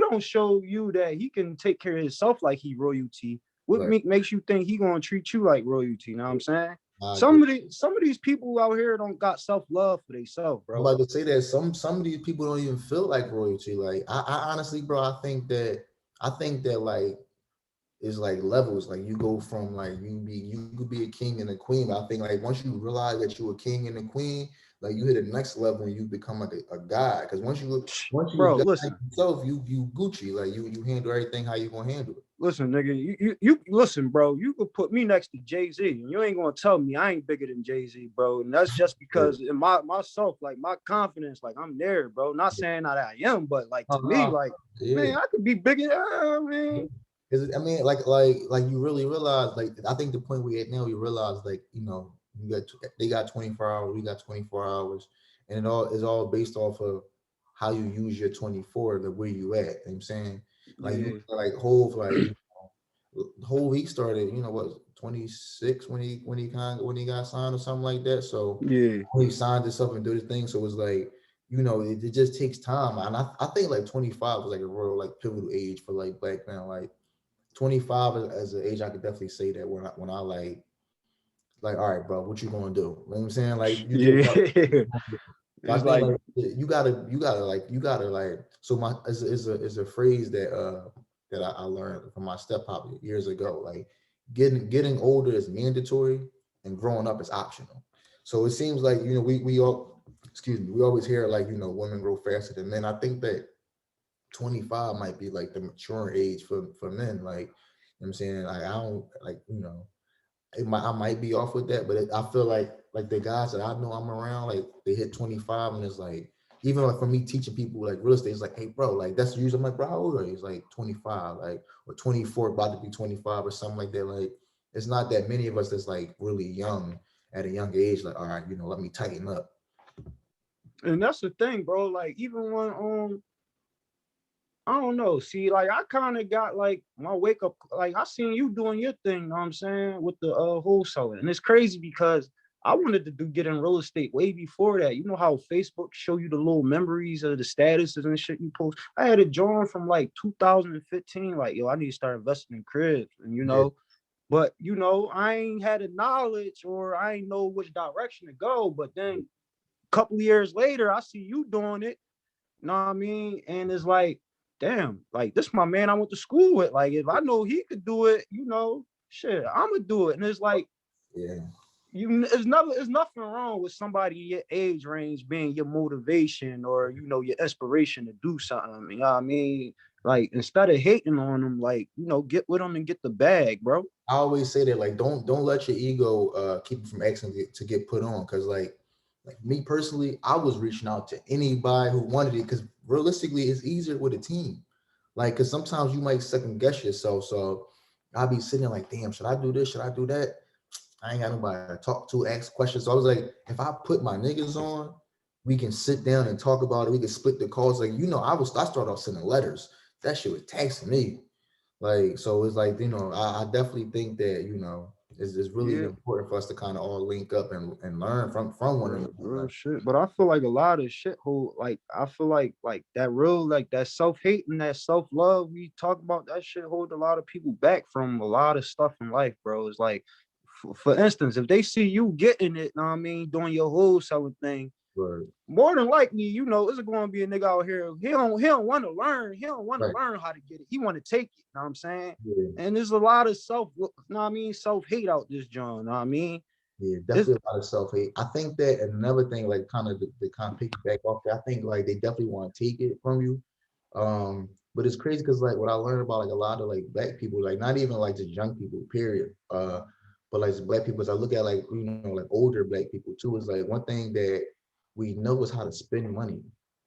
don't show you that he can take care of himself like he royalty, what Right. makes you think he gonna treat you like royalty? Know what I'm saying? I agree. Some of these people out here don't got self love for themselves, I'm bro. about to say that some of these people don't even feel like royalty. Like I honestly, bro, I think that like it's like levels. Like you go from like you could be a king and a queen. But I think like once you realize that you're a king and a queen, like you hit the next level and you become like a god. Because once you a Bro, god listen. yourself, you Gucci. Like you handle everything how you gonna handle it. Listen, nigga, you listen, bro. You could put me next to Jay-Z, and you ain't gonna tell me I ain't bigger than Jay-Z, bro. And that's just Yeah. because in myself, like my confidence, like I'm there, bro. Not saying that I am, but like to me, Uh-huh. like, Yeah. man, I could be bigger. Man. Because I mean, like you really realize, like I think the point we at now, you realize, like they got 24 hours, we got 24 hours, and it all is all based off of how you use your 24 to where you at. You know what I'm saying, like you Yeah, like whole like the whole week started, what 26 when he got signed or something like that. So yeah, when he signed this up and do the thing, so it's like it just takes time, and I think like 25 was like a real like pivotal age for like black men, like 25 as an age, I could definitely say that when I like, all right, bro, what you gonna do? You know what I'm saying? Like you just yeah. about so I It's think like, like you gotta like so my is a phrase that I learned from my step pop years ago. Like getting older is mandatory and growing up is optional. So it seems like we all excuse me, we always hear like women grow faster than men. I think that 25 might be like the mature age for men. Like, I'm saying, like, I don't like, I might be off with that, but I feel like the guys that I know I'm around, like they hit 25 and it's like, even like for me teaching people like real estate, it's like, hey bro, like that's usually I'm like, bro, how old are you? It's like 25, like or 24, about to be 25 or something like that. Like it's not that many of us that's like really young at a young age, like, all right, let me tighten up. and that's the thing, bro. Like even when I don't know. See, like I kind of got like my wake up. Like I seen you doing your thing. Know what I'm saying with the wholesaling, and it's crazy because I wanted to get in real estate way before that. You know how Facebook show you the little memories of the statuses and shit you post. I had it drawn from like 2015. Like yo, I need to start investing in cribs, and Yeah. but I ain't had the knowledge or I ain't know which direction to go. But then a couple of years later, I see you doing it. You know what I mean? And it's like, damn, like this my man I went to school with. Like if I know he could do it, shit, I'ma do it. And it's like Yeah. it's nothing wrong with somebody your age range being your motivation or your inspiration to do something. You know what I mean? Like instead of hating on them, like get with them and get the bag, bro. I always say that like don't let your ego keep you from asking to get put on because like me personally, I was reaching out to anybody who wanted it because realistically, it's easier with a team. Like because sometimes you might second guess yourself. So I'll be sitting there like, damn, should I do this? Should I do that? I ain't got nobody to talk to, ask questions. So I was like, if I put my niggas on, we can sit down and talk about it. We can split the calls. Like I started off sending letters. That shit was taxing me. Like, so it's like, I definitely think that, it's really Yeah, important for us to kind of all link up and learn from one real, another. real Like, shit. But I feel like a lot of shit who like I feel like that real like that self-hate and that self-love we talk about that shit hold a lot of people back from a lot of stuff in life, bro. It's like for instance, if they see you getting it, know what I mean, doing your whole selling thing, Right. more than likely, you know, it's going to be a nigga out here. He don't want to learn. He don't want to Right. learn how to get it. He want to take it. Know what I'm saying? Yeah. And there's a lot of know what I mean, self hate out this joint. Know what I mean? Yeah, It's definitely a lot of self-hate. I think that another thing, like kind of the kind of piggyback off that, I think like they definitely want to take it from you. But it's crazy because like what I learned about like a lot of like black people, like not even like just young people, period. But like black people, as I look at like like older black people too, is like one thing that we know is how to spend money,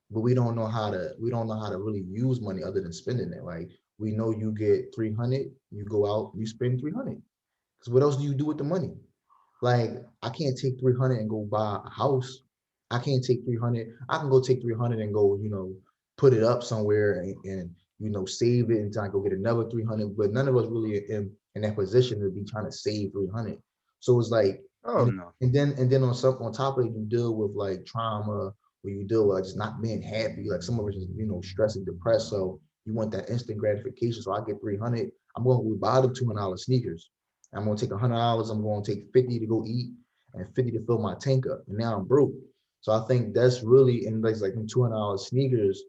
but we don't know how to really use money other than spending it. Like we know you get 300, you go out, you spend 300. Because what else do you do with the money? Like I can't take 300 and go buy a house. I can't take 300. I can go take 300 and go, put it up somewhere and save it until I go get another 300. But none of us really in that position to be trying to save 300. So it's like, oh and no, and then on top of it, you deal with like trauma, where you deal with like, just not being happy. Like some of us just stressed and depressed. So you want that instant gratification. So I get 300. I'm going to buy them $200 sneakers. I'm gonna take $100. I'm gonna take 50 to go eat and 50 to fill my tank up. And now I'm broke. So I think that's really, and like $200 sneakers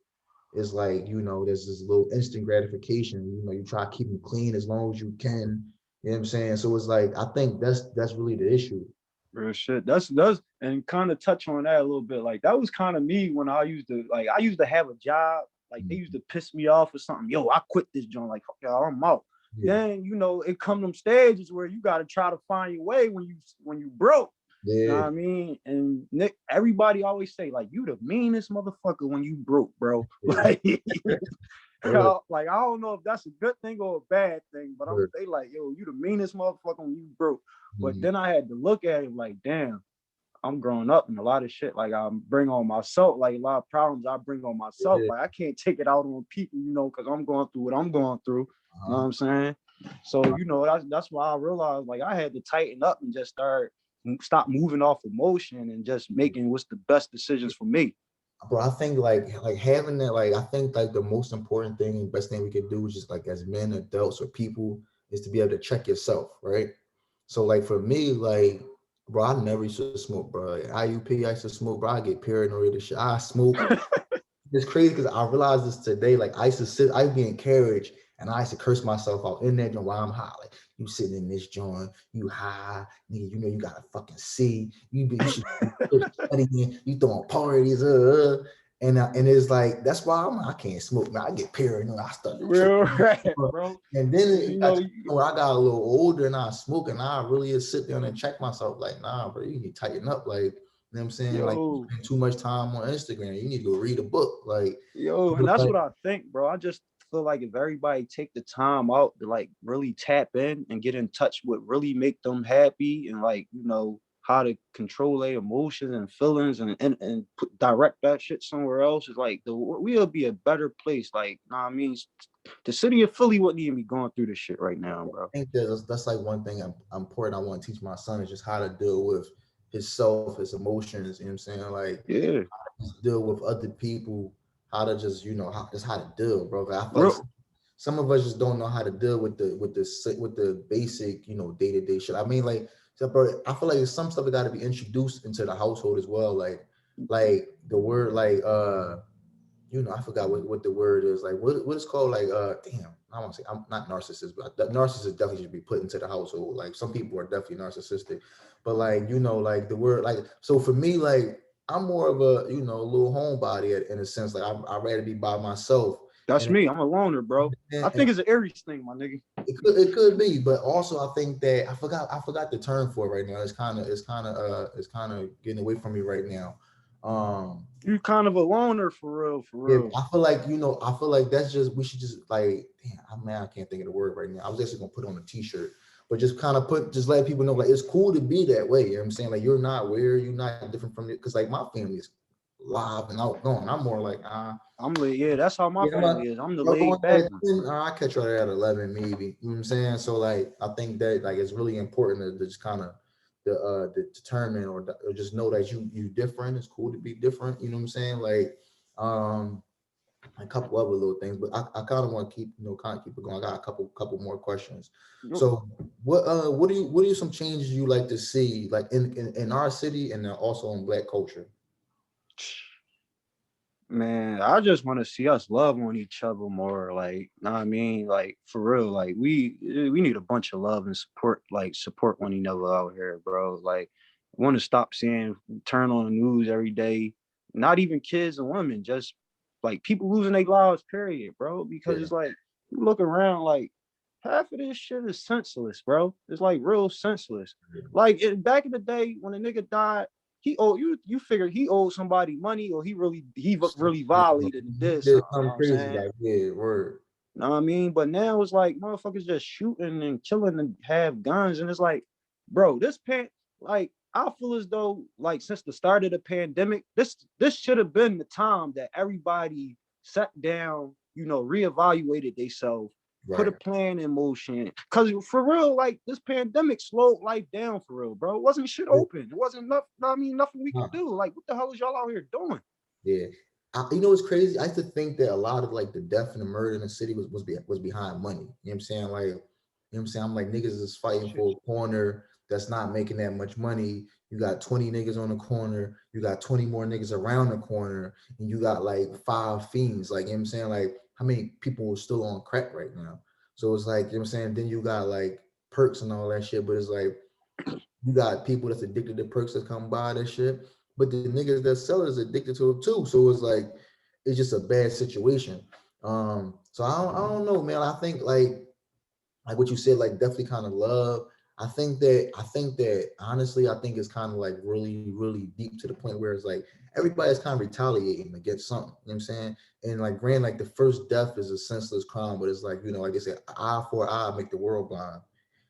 is like, there's this little instant gratification. You try to keep them clean as long as you can. You know what I'm saying? So it's like I think that's really the issue. real shit. That's and kind of touch on that a little bit. Like that was kind of me when I used to have a job. Like they used to piss me off or something. Yo, I quit this joint. Like fuck y'all, I'm out. Yeah, Then it come them stages where you got to try to find your way when you broke. You know yeah, what I mean? And Nick, everybody always say like you the meanest motherfucker when you broke, bro. yeah. Like, Word, like I don't know if that's a good thing or a bad thing, but word. they like, yo, you the meanest motherfucker when you broke. But Mhm. then I had to look at it like, damn, I'm growing up and a lot of shit like I bring on myself, like a lot of problems I bring on myself. Yeah. Like I can't take it out on people, because I'm going through what I'm going through. You know what Uh-huh. I'm saying? So, that's why I realized like I had to tighten up and just stop moving off emotion and just making what's the best decisions for me. Bro, I think like having that, like I think like the most important thing and best thing we could do is just like as men, adults, or people, is to be able to check yourself, right? So like for me, like bro, I never used to smoke, bro. Like, IUP, I used to smoke, bro. I get paranoid and shit. I smoke. It's crazy because I realized this today. Like I'd be in carriage and I used to curse myself out in that joint while I'm high. Like you sitting in this joint, you high, nigga, you gotta fucking see. You should be studying, you throwing parties, and it's like that's why I can't smoke, man. I get paranoid. I start Real tripping. rap, bro. And then You it got know, to where I got a little older and I smoke and I really sit down and check myself like, nah, bro, you need to tighten up. Like, you know what I'm saying? Like, you yo, spend too much time on Instagram. You need to go read a book. Like, and that's like what I think, bro. I just feel like if everybody take the time out to like really tap in and get in touch with really make them happy and like, how to control their emotions and feelings and direct that shit somewhere else is like we'll be a better place. Like, know what I mean? The city of Philly wouldn't even be going through this shit right now, bro. I think that's like one thing I'm important. I want to teach my son is just how to deal with himself, his emotions. You know what I'm saying? Like, Yeah. deal with other people, how to just how to deal, bro. I feel like Real, some of us just don't know how to deal with the basic day-to-day shit. I mean, like, so, bro, I feel like there's some stuff that got to be introduced into the household as well, like the word I forgot what the word is, like what it's called, like damn, I want to say, I'm not narcissist, but narcissist definitely should be put into the household. Like some people are definitely narcissistic, but like like the word, like, so for me, like I'm more of a little homebody in a sense. Like I'd rather be by myself, that's and, me. I'm a loner, bro. I and think it's an Aries thing, my nigga. it could be, but also I think that I forgot the term for it right now. It's kind of getting away from me right now. You kind of a loner for real, for Yeah, real. I feel like I feel like that's just we should just like damn, I can't think of the word right now. I was actually gonna put on a t-shirt, but just kind of just let people know like it's cool to be that way. You know what I'm saying? Like you're not weird, you're not different from it. Cause like my family is live and outgoing. I'm more like Yeah, that's how my yeah, family is. I'm the y'all going laid back at one. 10, I catch y'all at 11 maybe. You know what I'm saying? So like I think that like it's really important to just kind of to determine or just know that you different. It's cool to be different. You know what I'm saying? Like um a couple other little things, but I kind of want to keep, kind of keep it going. I got a couple more questions. Yo, So what are some changes you like to see, like in our city and then also in Black culture? man, I just want to see us love on each other more. Like, know what I mean? Like, for real, like we need a bunch of love and support, like support one another out here, bro. Like, I want to stop seeing turn on the news every day. Not even kids and women, just like people losing their lives, period, bro. Because Yeah, it's like you look around, like half of this shit is senseless, bro. It's like real senseless. Like back in the day when a nigga died, he owed you figure he owed somebody money or he really yeah, violated and did did something, you know something what I'm crazy, saying? like yeah, word. You know what I mean? But now it's like motherfuckers just shooting and killing and have guns. And it's like, bro, like I feel as though like since the start of the pandemic, this should have been the time that everybody sat down, reevaluated themselves, put a Right. plan in motion. Cause for real, like this pandemic slowed life down for real, bro. It wasn't shit open. It wasn't enough, nothing we Yeah. could do. Like, what the hell is y'all out here doing? Yeah. What's crazy? I used to think that a lot of like the death and the murder in the city was behind money. You know what I'm saying? Like, you know what I'm saying? I'm like niggas is fighting Shit. for a corner that's not making that much money. You got 20 niggas on the corner, you got 20 more niggas around the corner, and you got like five fiends. Like, you know what I'm saying? Like, how many people are still on crack right now? So it's like, you know what I'm saying? Then you got like perks and all that shit, but it's like you got people that's addicted to perks that come buy that shit, but the niggas that sell it is addicted to it too. So it's like it's just a bad situation. So I don't know, man. I think like what you said, like definitely kind of love. I think that honestly, I think it's kind of like really, really deep to the point where it's like everybody's kind of retaliating against something. You know what I'm saying? And like grand, like the first death is a senseless crime, but it's like, like I said, eye for eye make the world blind.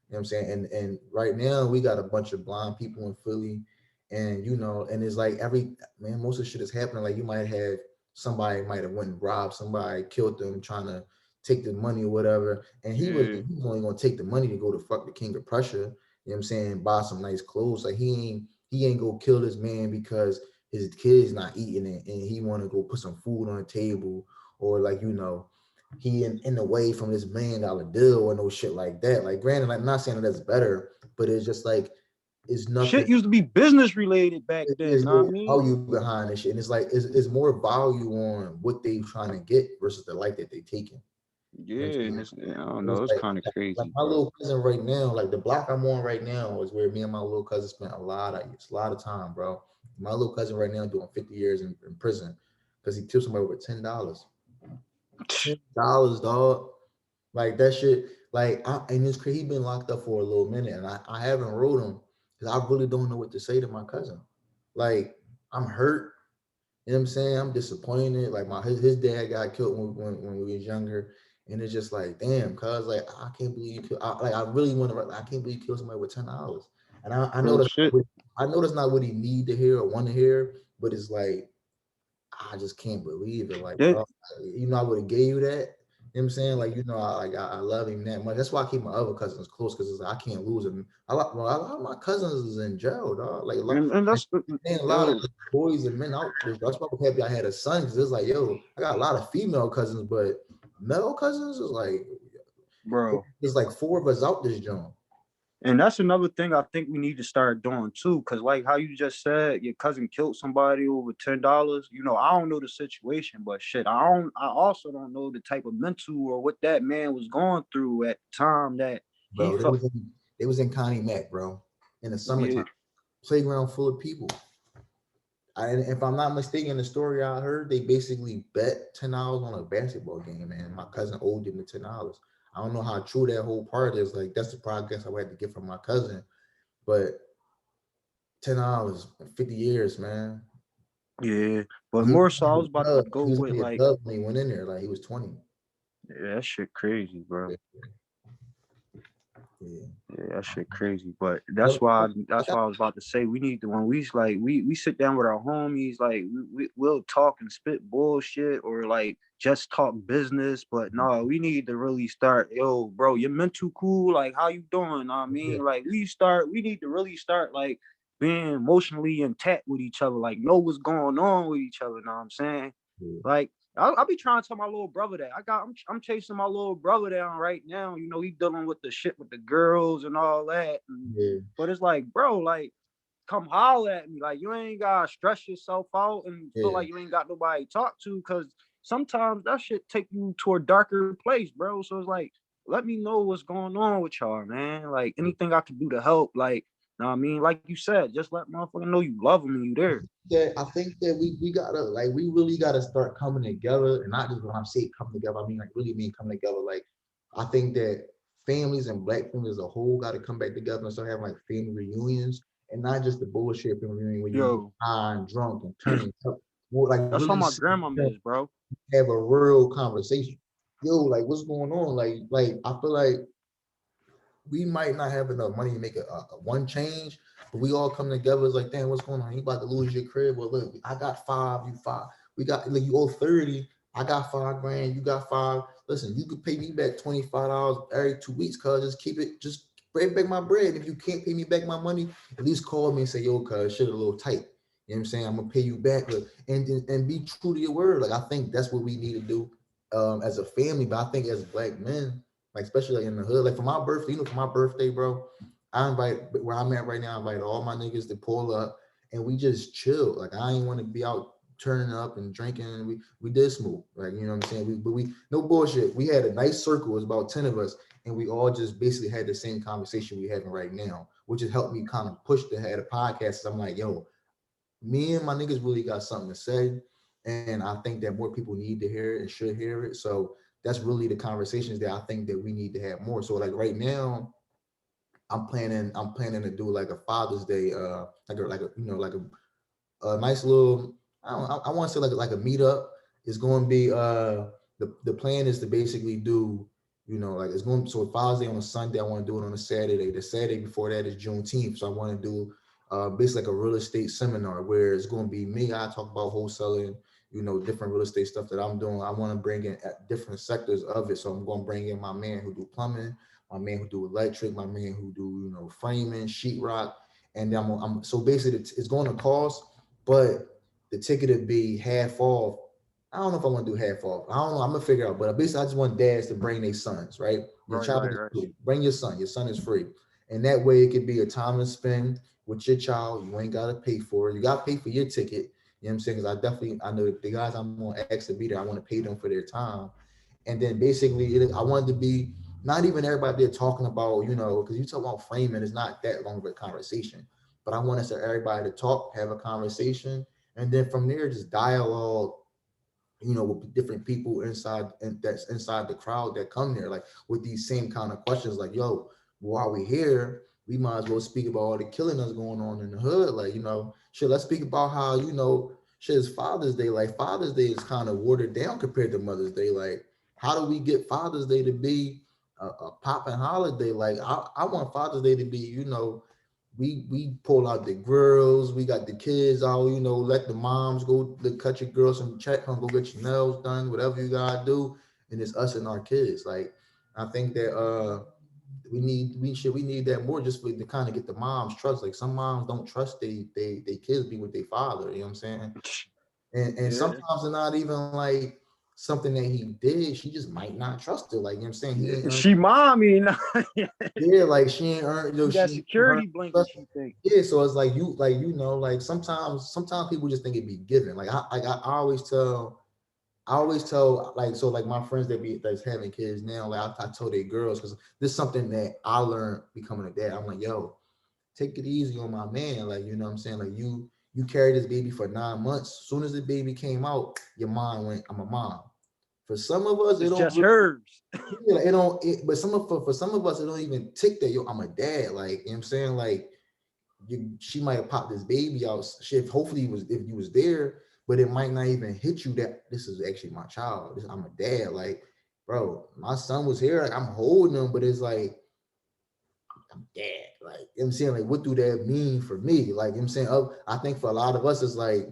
You know what I'm saying? And right now we got a bunch of blind people in Philly, and and it's like every man, most of the shit is happening. Like you might have somebody might have went and robbed somebody, killed them, trying to take the money or whatever. And Yeah. he was only gonna take the money to go to fuck the king of Prussia. You know what I'm saying? Buy some nice clothes. Like he ain't go kill this man because his kid's not eating it and he wanna go put some food on the table, or like he in the way from this $1 million deal or no shit like that. Like, granted, I'm not saying that that's better, but it's just like it's Shit nothing. used to be business related back then, There's know what I no mean? value behind this shit, and it's like it's more value on what they trying to get versus the life that they taking. You know what Yeah, I'm and saying? I don't It's know, it's like, kind of like crazy, my bro. little cousin right now, like the block I'm on right now is where me and my little cousin spent a lot of time, bro. My little cousin right now doing 50 years in prison because he tipped somebody over $10. $10, dog. Like that shit, and it's crazy. He been locked up for a little minute, and I haven't wrote him because I really don't know what to say to my cousin. Like, I'm hurt. You know what I'm saying? I'm disappointed. Like his dad got killed when we was younger, and it's just like, damn, cuz like I can't believe you killed. I really want to. I can't believe you killed somebody with $10. And I know Real that's not shit. I know that's not what he need to hear or want to hear, but it's like I just can't believe it. Like, That, bro, I would have gave you that. You know what I'm saying? Like, I love him that much. That's why I keep my other cousins close because I can't lose him. A lot of my cousins is in jail, dog. and Like, that's and a lot of yo, boys and men out there. That's why I'm happy I had a son because it's like, yo, I got a lot of female cousins, but male cousins is like, bro. there's like four of us out this joint. And that's another thing I think we need to start doing too. Cause like how you just said, your cousin killed somebody over $10. I don't know the situation, but shit, I also don't know the type of mental or what that man was going through at the time that he Bro, felt. they was in Connie Mac, bro, in the Yeah, summertime. Playground full of people. And if I'm not mistaken, the story I heard, they basically bet $10 on a basketball game, and my cousin owed them the $10. I don't know how true that whole part is. Like that's the progress I had to get from my cousin, but $10, 50 years, man. yeah. But He was more so, I only was a about to dub. go He was with only a like, dub when he went in there. Like he was 20. yeah, that shit crazy, bro. Yeah, yeah. Yeah, that shit crazy. But But I that's got why I was about to say we need to when we sit down with our homies, like we'll talk and spit bullshit or like just talk business. But no, we need to really start, yo, bro, your mental cool, like how you doing? I yeah, mean, like we need to really start like being emotionally intact with each other, like know what's going on with each other, know what I'm saying? yeah. Like I'll be trying to tell my little brother that I'm chasing my little brother down right now. You know, he dealing with the shit with the girls and all that. Yeah, But it's like, bro, like, come holler at me. Like, you ain't gotta stress yourself out and feel yeah. like you ain't got nobody to talk to, because sometimes that shit take you to a darker place, bro. So it's like, let me know what's going on with y'all, man. Like, anything I can do to help, like, know what I mean? Like you said, just let motherfucker know you love them and you there. I think that we gotta like we really gotta start coming together, and not just when I'm saying come together, I mean like really mean come together. Like I think that families and black families as a whole gotta come back together and start having like family reunions, and not just the bullshit family reunion where you get Yo, high and drunk and turning up. More like that's how really my sit grandma down, is, bro. have a real conversation. Yo, like what's going on? Like I feel like we might not have enough money to make a one change, but we all come together. It's like, damn, what's going on? You about to lose your crib? Well, look, I got five, you five. We got like you owe 30. I got 5 grand, you got five. Listen, you could pay me back $25 every 2 weeks, cuz just keep it, just bring back my bread. If you can't pay me back my money, at least call me and say, yo, cuz shit a little tight. You know what I'm saying? I'm gonna pay you back, but and be true to your word. Like I think that's what we need to do as a family, but I think as black men, like especially like in the hood. Like for my birthday, for my birthday, bro, I invite where I'm at right now. I invite all my niggas to pull up and we just chill. Like I ain't want to be out turning up and drinking. And we did smoke, like you know what I'm saying. But we no bullshit. We had a nice circle. It was about 10 of us, and we all just basically had the same conversation we having right now, which has helped me kind of push to have a podcast. I'm like, yo, me and my niggas really got something to say. And I think that more people need to hear it and should hear it. So that's really the conversations that I think that we need to have more. So like right now, I'm planning to do like a Father's Day, like a a nice little I want to say like a meetup. It's going to be the plan is to basically do like it's going so Father's Day on a Sunday. I want to do it on a Saturday. The Saturday before that is Juneteenth, so I want to do basically like a real estate seminar where it's going to be me. I talk about wholesaling, different real estate stuff that I'm doing. I want to bring in at different sectors of it. So I'm going to bring in my man who do plumbing, my man who do electric, my man who do framing, sheetrock, and I'm so basically it's going to cost, but the ticket would be half off. I don't know if I want to do half off. I don't know. I'm gonna figure out. But basically, I just want dads to bring their sons. Right, your Right, child right, is right. free. Bring your son. Your son is free, and that way it could be a time to spend with your child. You ain't gotta pay for it. You gotta pay for your ticket. You know what I'm saying? Because I know the guys I'm gonna ask to be there. I want to pay them for their time, and then basically I wanted to be not even everybody there talking about because you talk about framing, it's not that long of a conversation, but I want us to everybody to talk, have a conversation, and then from there just dialogue, with different people inside and that's inside the crowd that come there, like with these same kind of questions, like, yo, while we here, we might as well speak about all the killing that's going on in the hood. Like, shit, let's speak about how, shit is Father's Day. Like Father's Day is kind of watered down compared to Mother's Day. Like, how do we get Father's Day to be a popping holiday? Like, I want Father's Day to be, we pull out the grills, we got the kids out, let the moms go to cut your girls some check, go get your nails done, whatever you gotta do, and it's us and our kids. Like, I think that we need that more just to kind of get the moms trust. Like some moms don't trust they kids be with their father, you know what I'm saying? And Yeah, sometimes it's not even like something that he did, she just might not trust it. Like, you know what I'm saying? He ain't earned. she mommy, Yeah, like she ain't earned, she that she ain't earned security blanket. trust. She think. Yeah, so it's like like sometimes people just think it be given. I always tell like my friends that's having kids now, like I told their girls, because this is something that I learned becoming a dad. I'm like, yo, take it easy on my man. Like, you know what I'm saying? Like you carried this baby for 9 months. As soon as the baby came out, your mind went, I'm a mom. For some of us, it It's don't just really, hers. yeah, like, it don't, but for some of us, it don't even tick that, yo, I'm a dad. Like, you know what I'm saying? Like, she might have popped this baby out. Shit, hopefully if you was there, but it might not even hit you that this is actually my child. I'm a dad. Like, bro, my son was here. Like, I'm holding him, but it's like I'm dad. Like, you know what I'm saying? Like, what do that mean for me? Like, you know what I'm saying? I think for a lot of us, it's like,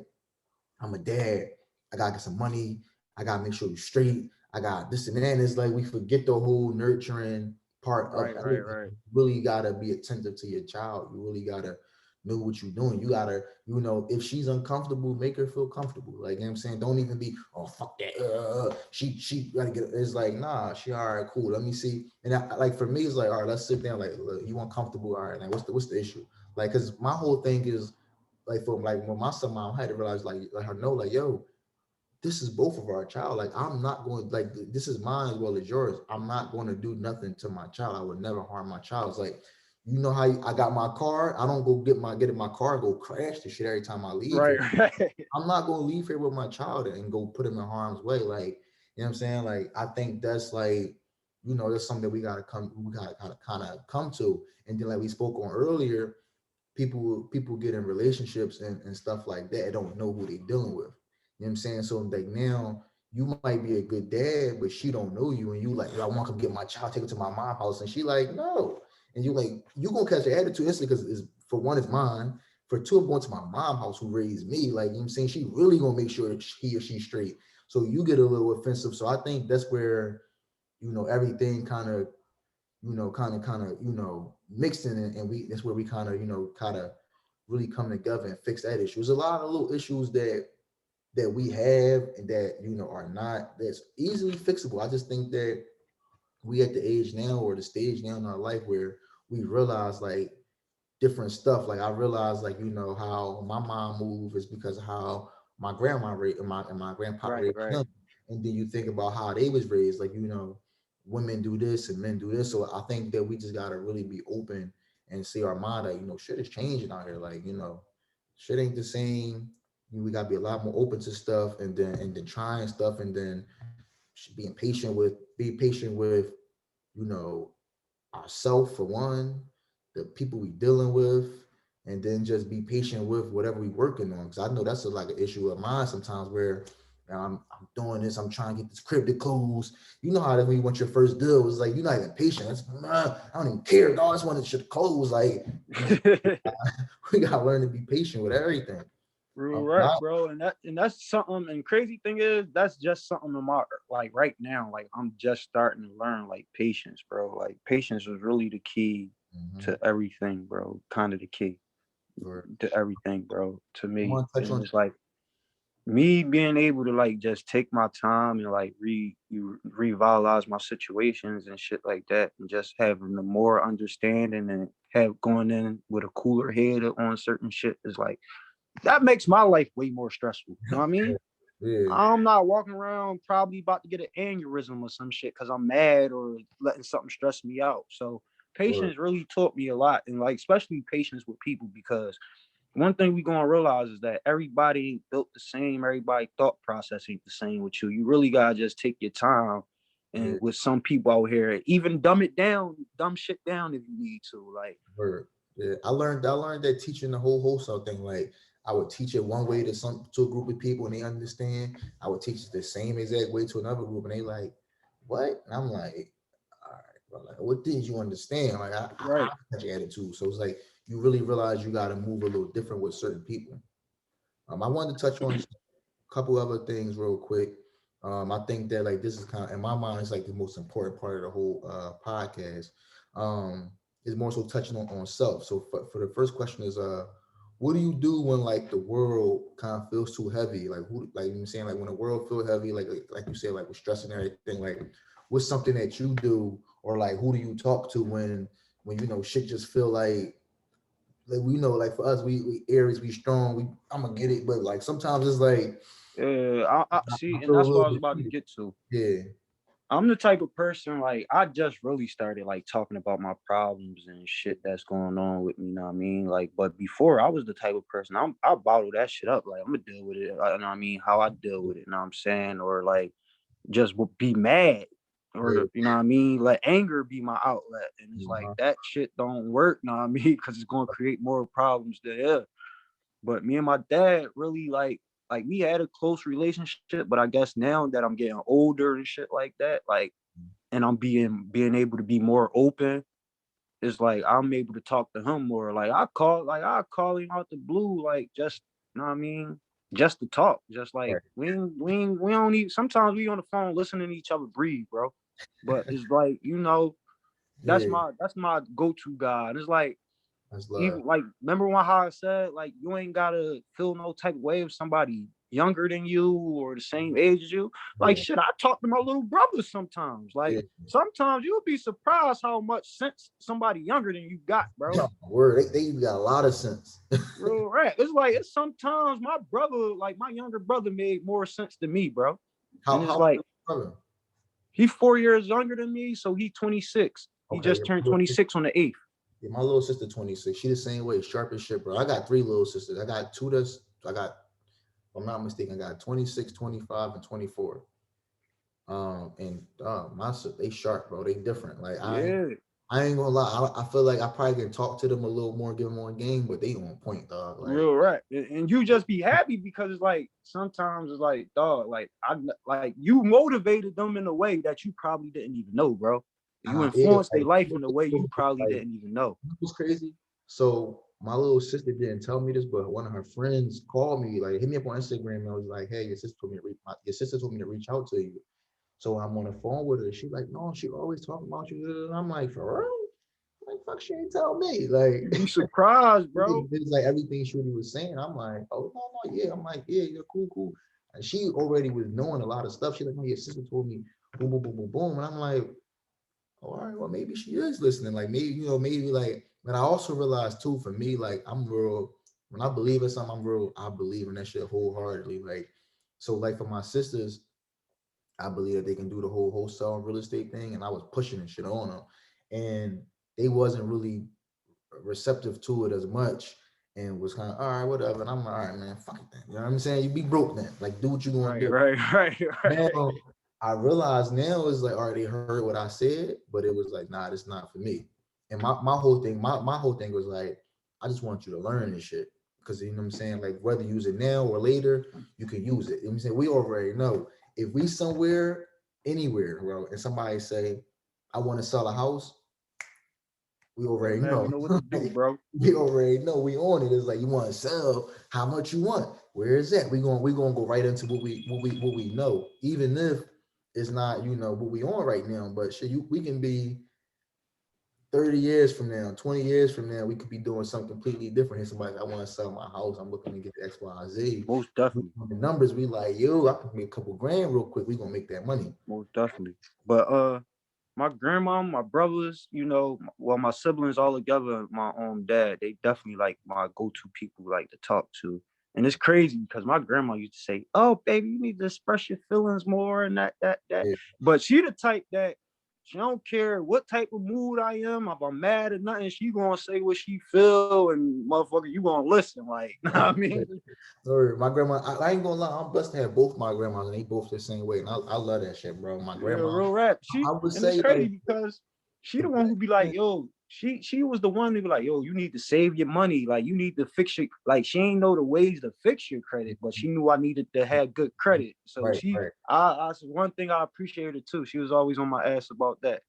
I'm a dad. I gotta get some money. I gotta make sure you're straight. I got this and that. And it's like we forget the whole nurturing part of Right, right, everything. right. You really gotta be attentive to your child. You really gotta know what you're doing. You gotta, if she's uncomfortable, make her feel comfortable. Like, you know what I'm saying? Don't even be, oh fuck that. She gotta get, it's like, nah, she all right, cool. Let me see. And like for me, it's like, all right, let's sit down. Like, look, you uncomfortable? All right, like what's the issue? Like, cause my whole thing is like, for like when my son mom, I had to realize, like, let her know, like, yo, this is both of our child. Like, I'm not going, like, this is mine as well as yours. I'm not going to do nothing to my child. I would never harm my child. It's like, how I got my car. I don't go get in my car and go crash the shit every time I leave Right, here. right. I'm not going to leave here with my child and go put him in harm's way. Like, you know what I'm saying? Like, I think that's like, that's something that we gotta kind of come to. And then, like we spoke on earlier, people get in relationships and stuff like that and don't know who they dealing with. You know what I'm saying? So like now you might be a good dad, but she don't know you, and you like, I want to get my child, take it to my mom's house, and she like, no. And you like, you gonna catch the attitude instantly because it's, for one, it's mine. For two, I'm going to my mom's house who raised me. Like, you know what I'm saying? She really gonna make sure that he or she's straight. So you get a little offensive. So I think that's where, everything kind of mixed in it, and we that's where we kind of really come together and fix that issue. There's a lot of little issues that we have and that are not, that's easily fixable. I just think that we at the age now, or the stage now in our life, where we realize like different stuff. Like, I realized, like, how my mom moved is because of how my grandma raised, and my grandpa Right, raised right. them. And then you think about how they was raised, like, women do this and men do this. So I think that we just gotta really be open and see our mind that, shit is changing out here. Like, shit ain't the same. We gotta be a lot more open to stuff, and then trying stuff, and then be patient with, you know, ourselves for one, the people we dealing with, and then just be patient with whatever we working on. Because I know that's like an issue of mine sometimes, where I'm doing this, I'm trying to get this crib to close. You know how that when you want your first deal, it's like you're not even patient. It's, I don't even care. Dog, I just want it to close. Like, we just we gotta learn to be patient with everything. Right, bro. And that's something. And crazy thing is, that's just something in my, like, right now. Like, I'm just starting to learn, like, patience, bro. Like, patience is really the key Mhm. to everything, bro. Kind of the key For- to everything, bro. To I me, want to touch and on. it's like me being able to, like, just take my time and, like, revitalize my situations and shit like that, and just having the more understanding and have going in with a cooler head on certain shit is like, that makes my life way more stressful. You know what I mean? Yeah, I'm not walking around probably about to get an aneurysm or some shit because I'm mad or letting something stress me out. So for patience really taught me a lot, and, like, especially patience with people, because one thing we gonna realize is that everybody ain't built the same. Everybody thought process ain't the same with you. You really gotta just take your time. yeah, And with some people out here, even dumb it down, dumb shit down if you need to. Like, for yeah. I learned that teaching the whole wholesale thing. Like, I would teach it one way to a group of people and they understand. I would teach it the same exact way to another group and they like, what? And I'm like, all right, bro, like, what did you understand? Like, I right. such an attitude. So it's like you really realize you got to move a little different with certain people. I wanted to touch on a couple other things real quick. I think that, like, this is kind of, in my mind, it's like the most important part of the whole podcast. Um, is more so touching on self. So for the first question is, what do you do when like the world kind of feels too heavy? Like, who, like, you know, saying, like, when the world feel heavy, like you said, like with stress and everything. Like, what's something that you do, or like who do you talk to when shit just feel like we know, like for us, we Aries, we strong, I'm gonna get it, but like sometimes it's like I I see, and feel a that's what little I was about to defeated. get to. Yeah, I'm the type of person, like, I just really started, like, talking about my problems and shit that's going on with me, you know what I mean? Like, but before, I was the type of person, I bottle that shit up. Like, I'm gonna deal with it. You know what I mean? How I deal with it, you know what I'm saying? Or like, just be mad, yeah, or, you know what I mean? Let anger be my outlet. And it's like, uh-huh, that shit don't work, you know what I mean? Because it's gonna create more problems there. But me and my dad really, like, we had a close relationship, but I guess now that I'm getting older and shit like that, like, and I'm being able to be more open, it's like I'm able to talk to him more. Like, I call him out the blue, like, just, you know what I mean? Just to talk. Just like, right, we don't even, sometimes we on the phone listening to each other breathe, bro. But it's like, yeah, that's my go-to guy. And it's like, That's love. Even like, remember when how I said like you ain't gotta feel no type of way if somebody younger than you or the same age as you. Like Yeah, shit, I talk to my little brother sometimes. Like yeah. sometimes you'll be surprised how much sense somebody younger than you got, bro. Oh, word, they even got a lot of sense. Real rap. It's like it's sometimes my brother, like my younger brother, made more sense than me, bro. And it's How like brother? he's 4 years younger than me, so he 26. He Okay, just turned 26 on the 8th. yeah, my little sister 26. She the same way, sharp as shit, bro. I got three little sisters. I got two that's I got, if I'm not mistaken, I got 26, 25, and 24. And they sharp, bro. They different. Like Yeah. I ain't gonna lie. I feel like I probably can talk to them a little more, give them more game, but they on point, dog. Like Real right, and you just be happy because it's like sometimes it's like dog, like I like you motivated them in a way that you probably didn't even know, bro. You yeah, influenced their like, life in a way you probably like didn't even know. it was crazy. So my little sister didn't tell me this, but one of her friends called me, like hit me up on Instagram and was like, "Hey, your sister told me to reach out to you." So I'm on the phone with her. She's like, "No, she always talking about you." And I'm like, "For real?" Like, fuck, she ain't tell me. Like, You be surprised, bro. it's like everything Shorty was saying. I'm like, "Oh no, no, yeah." I'm like, "Yeah, you're cool, cool." And she already was knowing a lot of stuff. She's like, "No, your sister told me, boom, boom, boom, boom, boom." And I'm like, all right, well, maybe she is listening. Like maybe, maybe like, but I also realized too, for me, like I'm real, when I believe in something, I believe in that shit wholeheartedly. Like, so like for my sisters, I believe that they can do the whole wholesale real estate thing. And I was pushing and shit on them. And they wasn't really receptive to it as much and was kind of, all right, whatever. And I'm like, all right, man, fuck it then. You know what I'm saying? You be broke then. Like, do what you gonna Right, do. right, right, right. Now I realize now is like, all right, they heard what I said, but it was like, nah, it's not for me. And my whole thing, my whole thing was like, I just want you to learn this shit. Because you know what I'm saying? Like whether you use it now or later, you can use it. You know what I'm saying? We already know. If we somewhere, anywhere, bro, and somebody say, I want to sell a house, we You already automatically know. know what to do, bro. We already know we on it. It's like you want to sell, how much you want? Where is that? We gonna go right into what we know, even if it's not what we on right now. But shit, we can be 30 years from now, 20 years from now, we could be doing something completely different. Here, somebody, I want to sell my house. I'm looking to get X, Y, Z. Most definitely. The numbers, we like, yo, I can make a couple grand real quick. We gonna make that money. Most definitely. But my grandma, my brothers, well, my siblings all together, my own dad, they definitely like my go-to people like to talk to. And it's crazy because my grandma used to say, "Oh, baby, you need to express your feelings more," and that. Yeah, But she the type that she don't care what type of mood I am, if I'm mad or nothing, she gonna say what she feel, and motherfucker, you gonna listen. Like, know what I mean? or my grandma, I ain't gonna lie, I'm blessed to have both my grandmas, and they both the same way, and I love that shit, bro. My Yeah, grandma, real rap. I would And it's say like crazy because she the the one best who be like, thing. yo, she was the one to be like, yo, you need to save your money. Like you need to fix your like she ain't know the ways to fix your credit, but she knew I needed to have good credit. So Right, right. I one thing I appreciated too. She was always on my ass about that.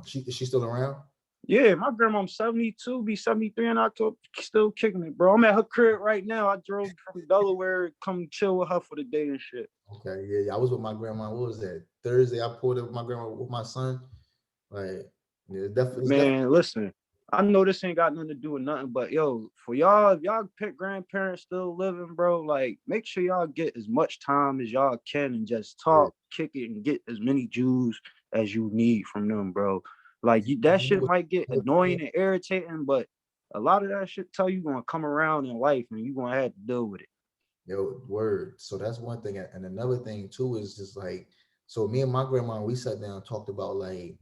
She is she still around? Yeah, my grandma's 72, be 73 in October, still kicking it, bro. I'm at her crib right now. I drove from Delaware, come chill with her for the day and shit. Okay, yeah, yeah. I was with my grandma. What was that? Thursday, I pulled up with my grandma with my son. Like, yeah, it's definitely. Man, listen, I know this ain't got nothing to do with nothing, but yo, for y'all, if y'all pick grandparents still living, bro, like make sure y'all get as much time as y'all can and just Yeah. talk, kick it, and get as many Jews as you need from them, bro. Like that shit might get annoying and irritating, but a lot of that shit tell you gonna come around in life and you gonna have to deal with it. Yo, word. So that's one thing, and another thing too is just like, so me and my grandma, we sat down and talked about like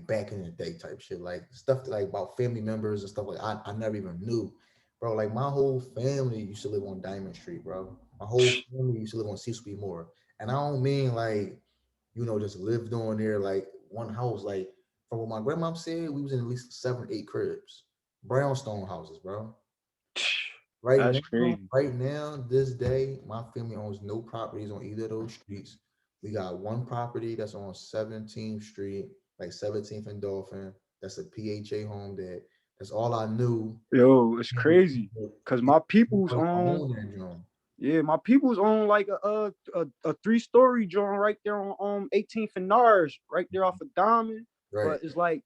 back in the day type shit, like stuff like about family members and stuff like I never even knew, bro. Like my whole family used to live on Diamond Street, bro. My whole family used to live on C Suite Moore, and I don't mean like just lived on there like one house. Like from what my grandma said, we was in at least 7, 8 cribs, brownstone houses, bro. That's crazy. Right now, this day, my family owns no properties on either of those streets. We got one property that's on 17th Street, like 17th and Dolphin. That's a PHA home that's all I knew. Yo, it's crazy. Cause my people's I on own that joint. Yeah, my people's on like a 3-story joint right there on 18th and Nars, right there off of Diamond. Right. But it's like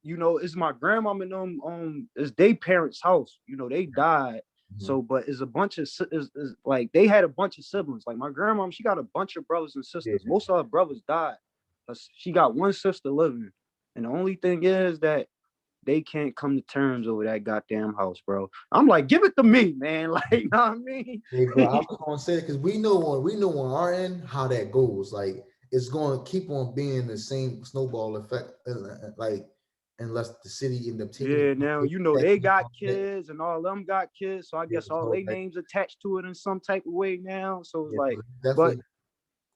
you know, it's my grandmom and them. It's their parents' house. You know, they died. Mhm. So, but it's a bunch of is like they had a bunch of siblings. Like my grandmom, she got a bunch of brothers and Yeah. sisters. Most of her brothers died. But she got one sister living. And the only thing is that they can't come to terms over that goddamn house, bro. I'm like, give it to me, man. Like, you know what I mean? Hey, bro, I was gonna say that because we know on our end how that goes. Like it's going to keep on being the same snowball effect, like unless the city end up taking Yeah, now you know they got it. kids and all of them got kids, so I Yeah, guess all so their like, names attached to it in some type of way now. So it's yeah, like, so but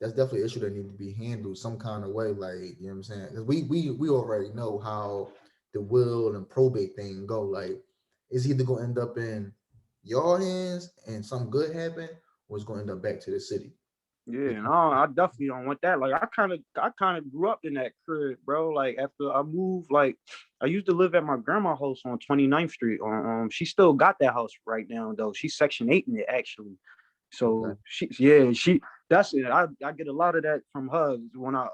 that's definitely an issue that need to be handled some kind of way. Like you know what I'm saying? Because we already know how the will and probate thing go. Like it's either gonna end up in your hands and some good happen, or it's gonna end up back to the city. yeah, no, I definitely don't want that. Like I kind of grew up in that crib, bro. Like after I moved, like I used to live at my grandma's house on 29th Street. She still got that house right now though. She's Section 8 in it actually. Okay. So she that's it. I get a lot of that from her when I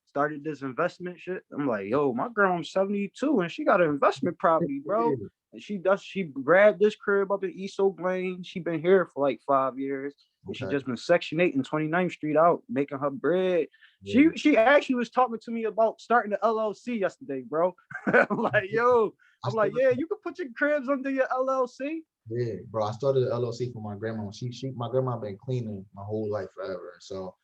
started this investment shit. I'm like, yo, my grandma's 72 and she got an investment property, bro. Yeah. And she grabbed this crib up in East Oak Lane. She been here for like 5 years. And she Okay. just been Section 8 and 29th Street out making her bread. Yeah. She actually was talking to me about starting the LLC yesterday, bro. I'm like, yo, I I'm like, started. yeah, you can put your cribs under your LLC. Yeah, bro. I started an LLC for my grandma. My grandma been cleaning my whole life forever. So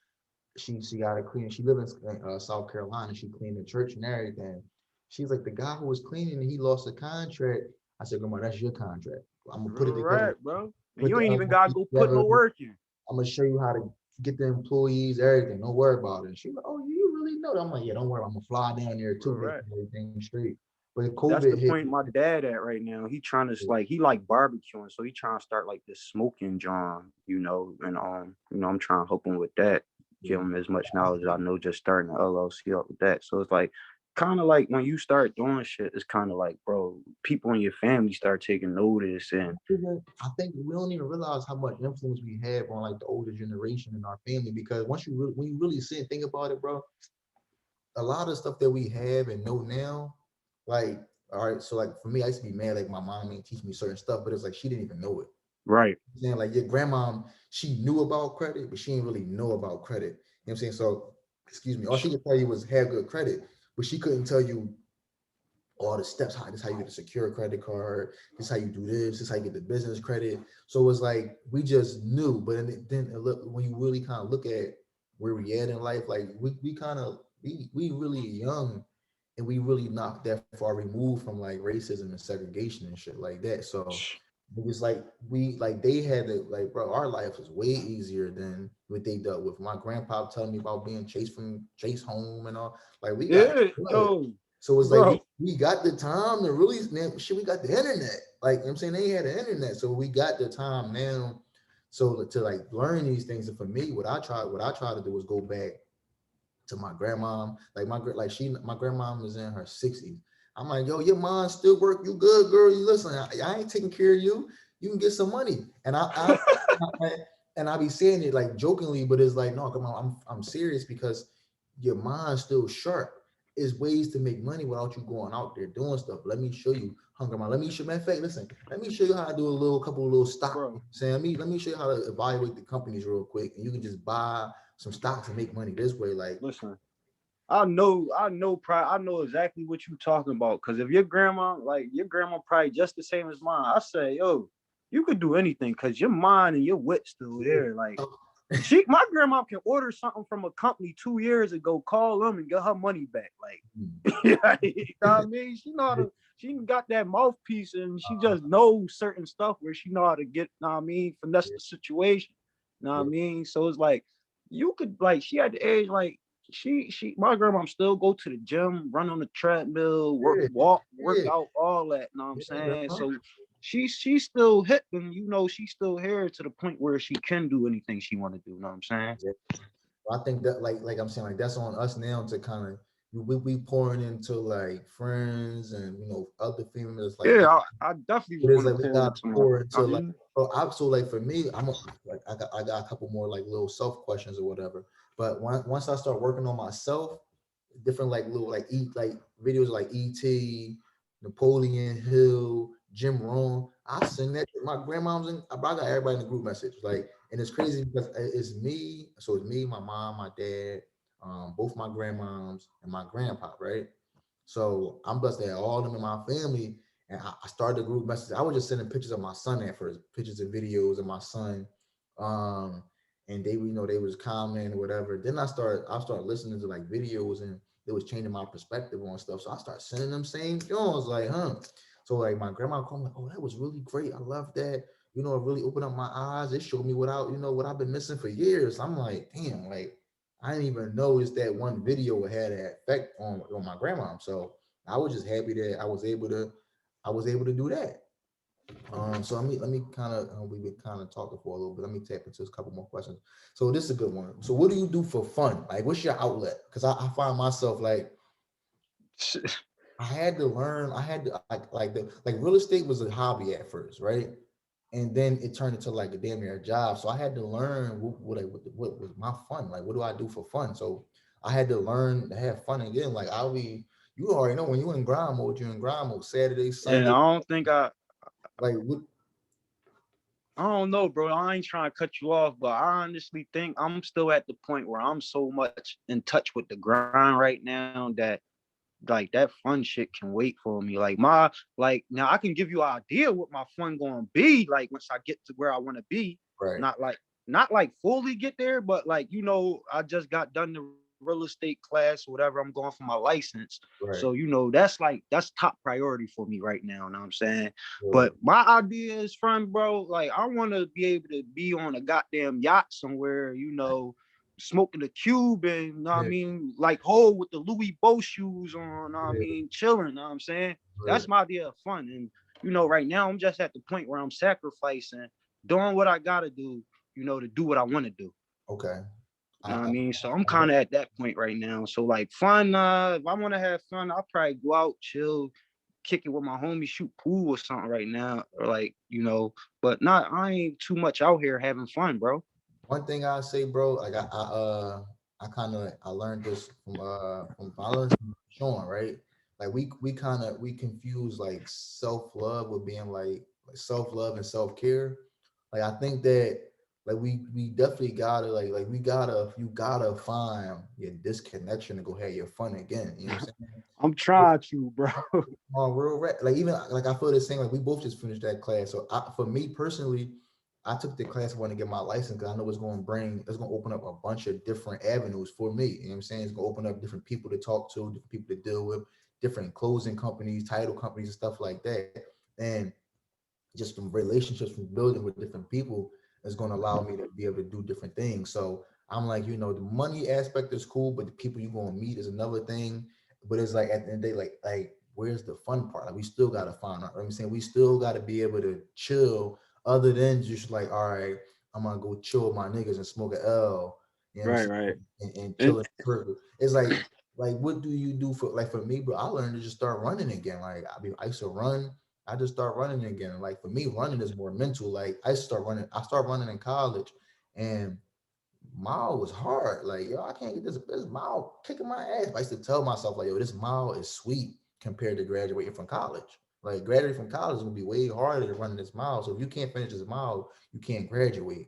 she got a clean. She lives in South Carolina. She cleaned the church and everything. She's like the guy who was cleaning and he lost a contract. I said, Grandma, that's your contract. I'm gonna put it together. Right, bro. And Put you the ain't even gotta LLC go put together. no work in. I'm gonna show you how to get the employees, everything. Don't worry about it. And she like, oh, you really know that? I'm like, yeah, don't worry. I'm gonna fly down there too, make Right. everything straight. But That's COVID the hit. point my dad at right now. He trying to like he like barbecuing, so he trying to start like this smoking John, you know, and I'm trying to help him with that, give him as much knowledge as I know, just starting the LLC up with that. So it's like kind of like when you start doing shit, it's kind of like, bro, people in your family start taking notice and I think we don't even realize how much influence we have on like the older generation in our family because when you really sit and think about it, bro, a lot of stuff that we have and know now, like all right, so like for me, I used to be mad like my mom ain't teach me certain stuff, but it's like she didn't even know it. right, Saying like your grandma, she knew about credit, but she didn't really know about credit. You know what I'm saying? So, excuse me, all she could tell you was have good credit, but she couldn't tell you all the steps. How this how you get a secure credit card. This how you do this. This how you get the business credit. So it was like we just knew, but then look when you really kind of look at where we at in life, like we kind of we really young and we really not that far removed from like racism and segregation and shit like that. So it was like we like they had it like bro, our life was way easier than what they dealt with. My grandpa telling me about being chased home and all. Like we got yeah, good. yo, So it's like bro, we got the time to really man, shit, we got the internet. Like you know what I'm saying, they had the internet. So we got the time now. So to like learn these things. And for me, what I try to do is go back to my grandma. Like my grandma was in her 60s. I'm like, yo, your mom still work. You good, girl. You listen, I ain't taking care of you. You can get some money. And I and I be saying it like jokingly, but it's like, no, come on, I'm serious because your mind's still sharp. Is ways to make money without you going out there doing stuff. Let me show you, hunger mind. Let me show. Matter of fact, listen. Let me show you how to do couple of little stock. bro. Saying let me show you how to evaluate the companies real quick, and you can just buy some stocks and make money this way. Like, Listen, I know exactly what you talking about. Cause if your grandma probably just the same as mine. I say, yo, you could do anything because your mind and your wit's still there. Like my grandma can order something from a company 2 years ago, call them and get her money back. Like, you know what I mean? She got that mouthpiece and she just knows certain stuff where she know how to get, you know what I mean, finesse the situation. You know what I mean? So it's like you could like she at the age like my grandma still go to the gym, run on the treadmill, work yeah, out, all that. You know what I'm yeah, saying? So she's still hip and you know she's still here to the point where she can do anything she want to do. You know what I'm saying? yeah. I think that like I'm saying like that's on us now to kind of we pouring into like friends and other females like Yeah, I definitely it is want to like we pour got to into my. pour I into like mean, bro. So like for me, like I got a couple more like little self questions or whatever. But once I start working on myself, different like little like like videos like E.T., Napoleon Hill, Jim Rohn. I send that to my grandmom's and I got everybody in the group message. Like, and it's crazy because it's me. So it's me, my mom, my dad, both my grandmoms, and my grandpa, right? So I'm blessed to have all of them in my family. And I started a group message. I was just sending pictures of my son at first, pictures and videos of my son. Um, and they, they was commenting or whatever. Then I started listening to like videos and it was changing my perspective on stuff. So I started sending them same joints, like, huh. So like my grandma called me, like, oh, that was really great. I love that. It really opened up my eyes. It showed me what I've been missing for years. I'm like, damn, like I didn't even notice that one video had an effect on my grandma. So I was just happy that I was able to do that. So let me kind of we've been kind of talking for a little bit. Let me tap into a couple more questions. So this is a good one. So what do you do for fun? Like, what's your outlet? Because I find myself like I had to learn. I had to like real estate was a hobby at first, right? And then it turned into like a damn near job. So I had to learn what was my fun. Like, what do I do for fun? So I had to learn to have fun again. Like you already know when you're in grind mode, you're in grind mode. Saturday, And Sunday, I don't think like what? I don't know, bro. I ain't trying to cut you off, but I honestly think I'm still at the point where I'm so much in touch with the grind right now that like that fun shit can wait for me. Like now I can give you an idea what my fun gonna be like once I get to where I want to be. Right, Not like fully get there, but like I just got done the real estate class, whatever. I'm going for my license, so right, that's top priority for me right now. You know what I'm saying? But right, my idea is fun, bro. Like I want to be able to be on a goddamn yacht somewhere, smoking a cube and yeah, like hold with the Louis Bo shoes on, yeah, chilling, you know what I'm saying? right. That's my idea of fun. And right now I'm just at the point where I'm sacrificing, doing what I gotta do, to do what I want to do. Okay. You know what I I mean? So I'm kind of at that point right now. So like fun, if I want to have fun, I'll probably go out, chill, kick it with my homies, shoot pool or something right now. Or like, but not I ain't too much out here having fun, bro. one thing I say, bro, like I kind of I learned this from I learned from Sean, right? Like we confuse like self love with being like self love and self care. Like I think that like we definitely gotta we gotta you gotta find your disconnection to go have your fun again. You know what I'm saying? I'm trying to, bro. On real like even like I feel the same. Like we both just finished that class. So for me personally, I took the class. I want to get my license because I know it's going to open up a bunch of different avenues for me. You know what I'm saying? It's going to open up different people to talk to, different people to deal with, different closing companies, title companies, and stuff like that. And just from relationships from building with different people is going to allow me to be able to do different things. So I'm like, the money aspect is cool, but the people you're going to meet is another thing. But it's like at the end of the day, like where's the fun part? Like we still got to find out. I'm saying we still got to be able to chill, other than just like, all right, I'm gonna go chill with my niggas and smoke a L. You know what I'm Right, saying? right. And And chill in the circle. It's like what do you do for me, bro? I learned to just start running again. Like I used to run. I just start running again. Like for me, running is more mental. Like I start running. I start running in college, and mile was hard. Like yo, I can't get this mile kicking my ass. I used to tell myself like yo, this mile is sweet compared to graduating from college. Like graduating from college is gonna be way harder than running this mile. So if you can't finish this mile, you can't graduate.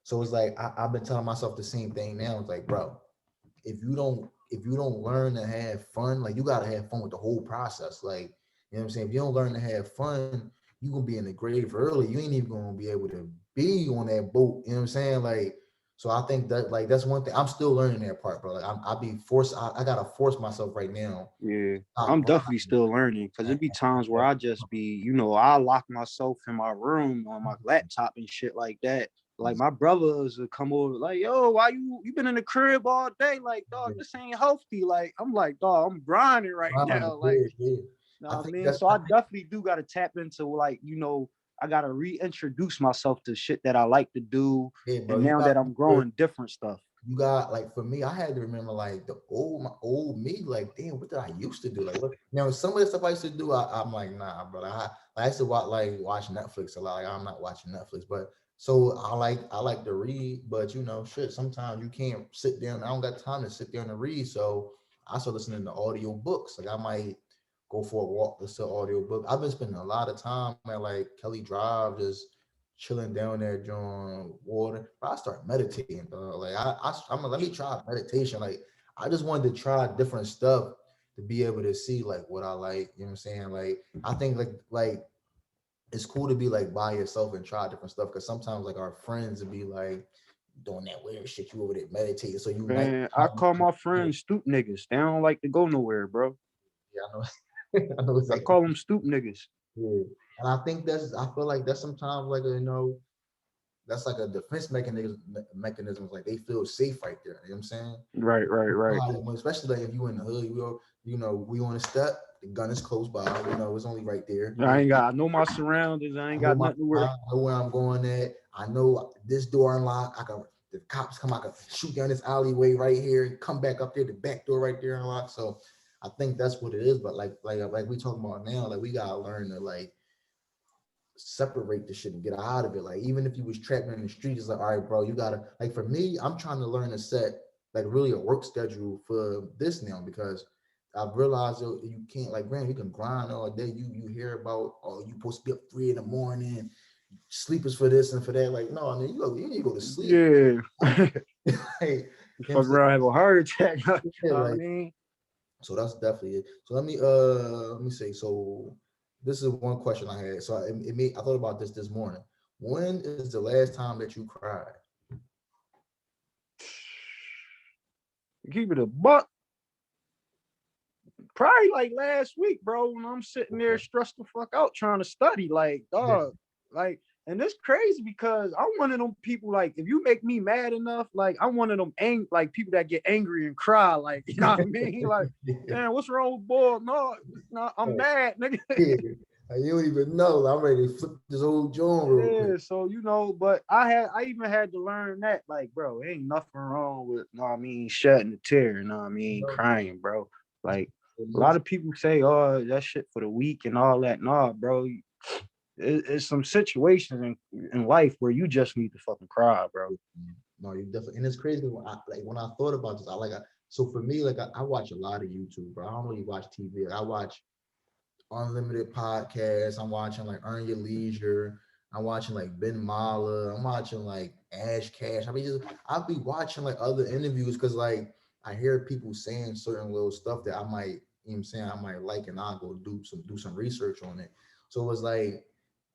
So it's like I've been telling myself the same thing now. It's like, bro, if you don't learn to have fun, like you gotta have fun with the whole process. Like, you know what I'm saying? If you don't learn to have fun, you're gonna be in the grave early. You ain't even gonna be able to be on that boat. You know what I'm saying? Like, so I think that like that's one thing I'm still learning that part, bro. Like I be forced, I gotta force myself right now. yeah, Stop I'm grinding. definitely still learning because it be times where I just be, I lock myself in my room on my laptop and shit like that. Like my brothers would come over, like, yo, why you been in the crib all day? Like, dog, this ain't healthy. Like, I'm like, dog, I'm grinding right now. Like, Yeah. know I what I think mean? that's So I definitely do gotta tap into like, I gotta reintroduce myself to shit that I like to do. yeah, bro. And You now got that I'm growing different stuff. you got like for me, I had to remember like the old me, like damn, what did I used to do? Like what some of the stuff I used to do, I'm like, nah, bro. I used to watch Netflix a lot. Like I'm not watching Netflix, but so I like to read, but shit, sometimes you can't sit down. I don't got time to sit there and read. So I start listening to audio books. Like I might go for a walk, listen to audio book. I've been spending a lot of time at like Kelly Drive, just chilling down there, drawing water. But I start meditating, dog. Like I'm gonna let me try meditation. Like I just wanted to try different stuff to be able to see like what I like. You know what I'm saying? Like I think like it's cool to be like by yourself and try different stuff because sometimes like our friends would be like doing that weird shit, you over there meditating, so you night. Man, I call my friends stoop niggas. They don't like to go nowhere, bro. Yeah, I know. I know I exactly. call them stoop niggas. Yeah, and I think I feel like that's sometimes like that's like a defense mechanism. Like they feel safe right there. You know what I'm saying? Right, right, right. Especially like if you in the hood, we on a step, the gun is close by. It's only right there. I know my surroundings. I I ain't know got nothing to worry. I know where I'm going at. I know this door unlocked. The cops come. I can shoot down this alleyway right here. Come back up there. The back door right there unlocked. So I think that's what it is. But like we talking about now, like we gotta learn to like separate the shit and get out of it. Like even if you was trapped in the street, it's like, all right, bro, you gotta like for me, I'm trying to learn to set like really a work schedule for this now because I've realized you can't like granted you can grind all day. You hear about you supposed to be up 3 a.m, sleepers for this and for that. Like, no, I mean you need to go to sleep. Yeah. Like, You you know fuck around, have a heart attack. yeah, I like mean, so that's definitely it. So let me say so this is one question I had. So I thought about this morning. When is the last time that you cried? keep it a buck. Probably like last week, bro, when I'm sitting there Okay. stressed the fuck out trying to study. Like, Yeah. dog, like, and it's crazy because I'm one of them people, like, if you make me mad enough, like, I'm one of them like people that get angry and cry, like, you know what I mean? Like, man, what's wrong with boy? No, I'm mad, nigga. Yeah. Like, you don't even know. I'm ready to flip this whole joint real quick. Yeah, so but I even had to learn that, like, bro, ain't nothing wrong with, you know what I mean, shedding a tear, you know what I You mean, know, crying, bro. Like, a lot emotion. of people say, oh, that shit for the weak and all that. Nah, bro, it's some situations in life where you just need to fucking cry, bro. No, you definitely, and it's crazy when I thought about this. So for me, like I watch a lot of YouTube, bro. I don't really watch TV. Like, I watch unlimited podcasts. I'm watching like Earn Your Leisure. I'm watching like Ben Mala. I'm watching like Ash Cash. I mean, I'll be watching like other interviews because like I hear people saying certain little stuff that I might, you know what I'm saying, I might like, and I'll go do some research on it. So it was like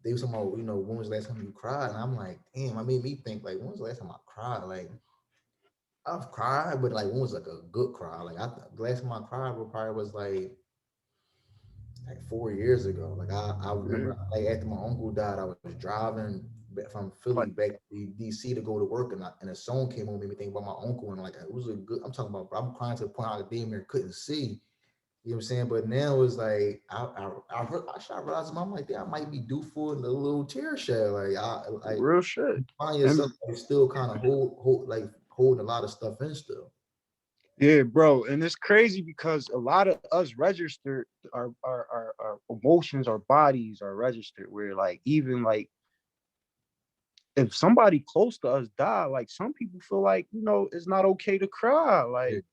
they was talking about, when was the last time you cried? And I'm like, damn, I made me think like, when was the last time I cried? Like I've cried, but like when was like a good cry? Like the last time I cried probably was like 4 years ago. Like I remember Yeah. like after my uncle died, I was driving from Philly Like, back to DC to go to work, and a song came on, made me think about my uncle, and like it was a good. I'm talking about, bro, I'm crying to the point I damn near couldn't see. You know what I'm saying? But now it's like I realized I'm like, yeah, I might be due for a little tear shed. Like real shit. find And yourself like, still kind of holding a lot of stuff in still. yeah, bro. And it's crazy because a lot of us registered our emotions, our bodies are registered where like even like if somebody close to us die, like some people feel like, it's not okay to cry. Yeah. Like,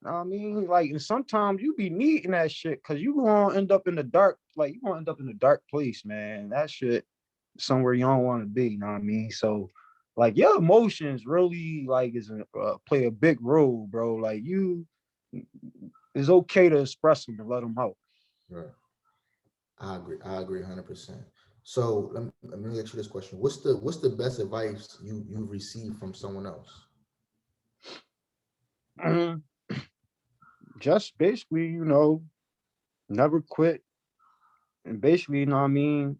I mean, like, and sometimes you be needing that shit because you gonna end up in the dark, like you gonna end up in a dark place, man. That shit somewhere you don't want to be, you know what I mean? So like your emotions really like play a big role, bro. Like it's okay to express them and let them out. Right. I agree. I agree 100%. So let me ask you this question. What's the best advice you've received from someone else? Mhm. Just basically, never quit. And basically, you know what I mean?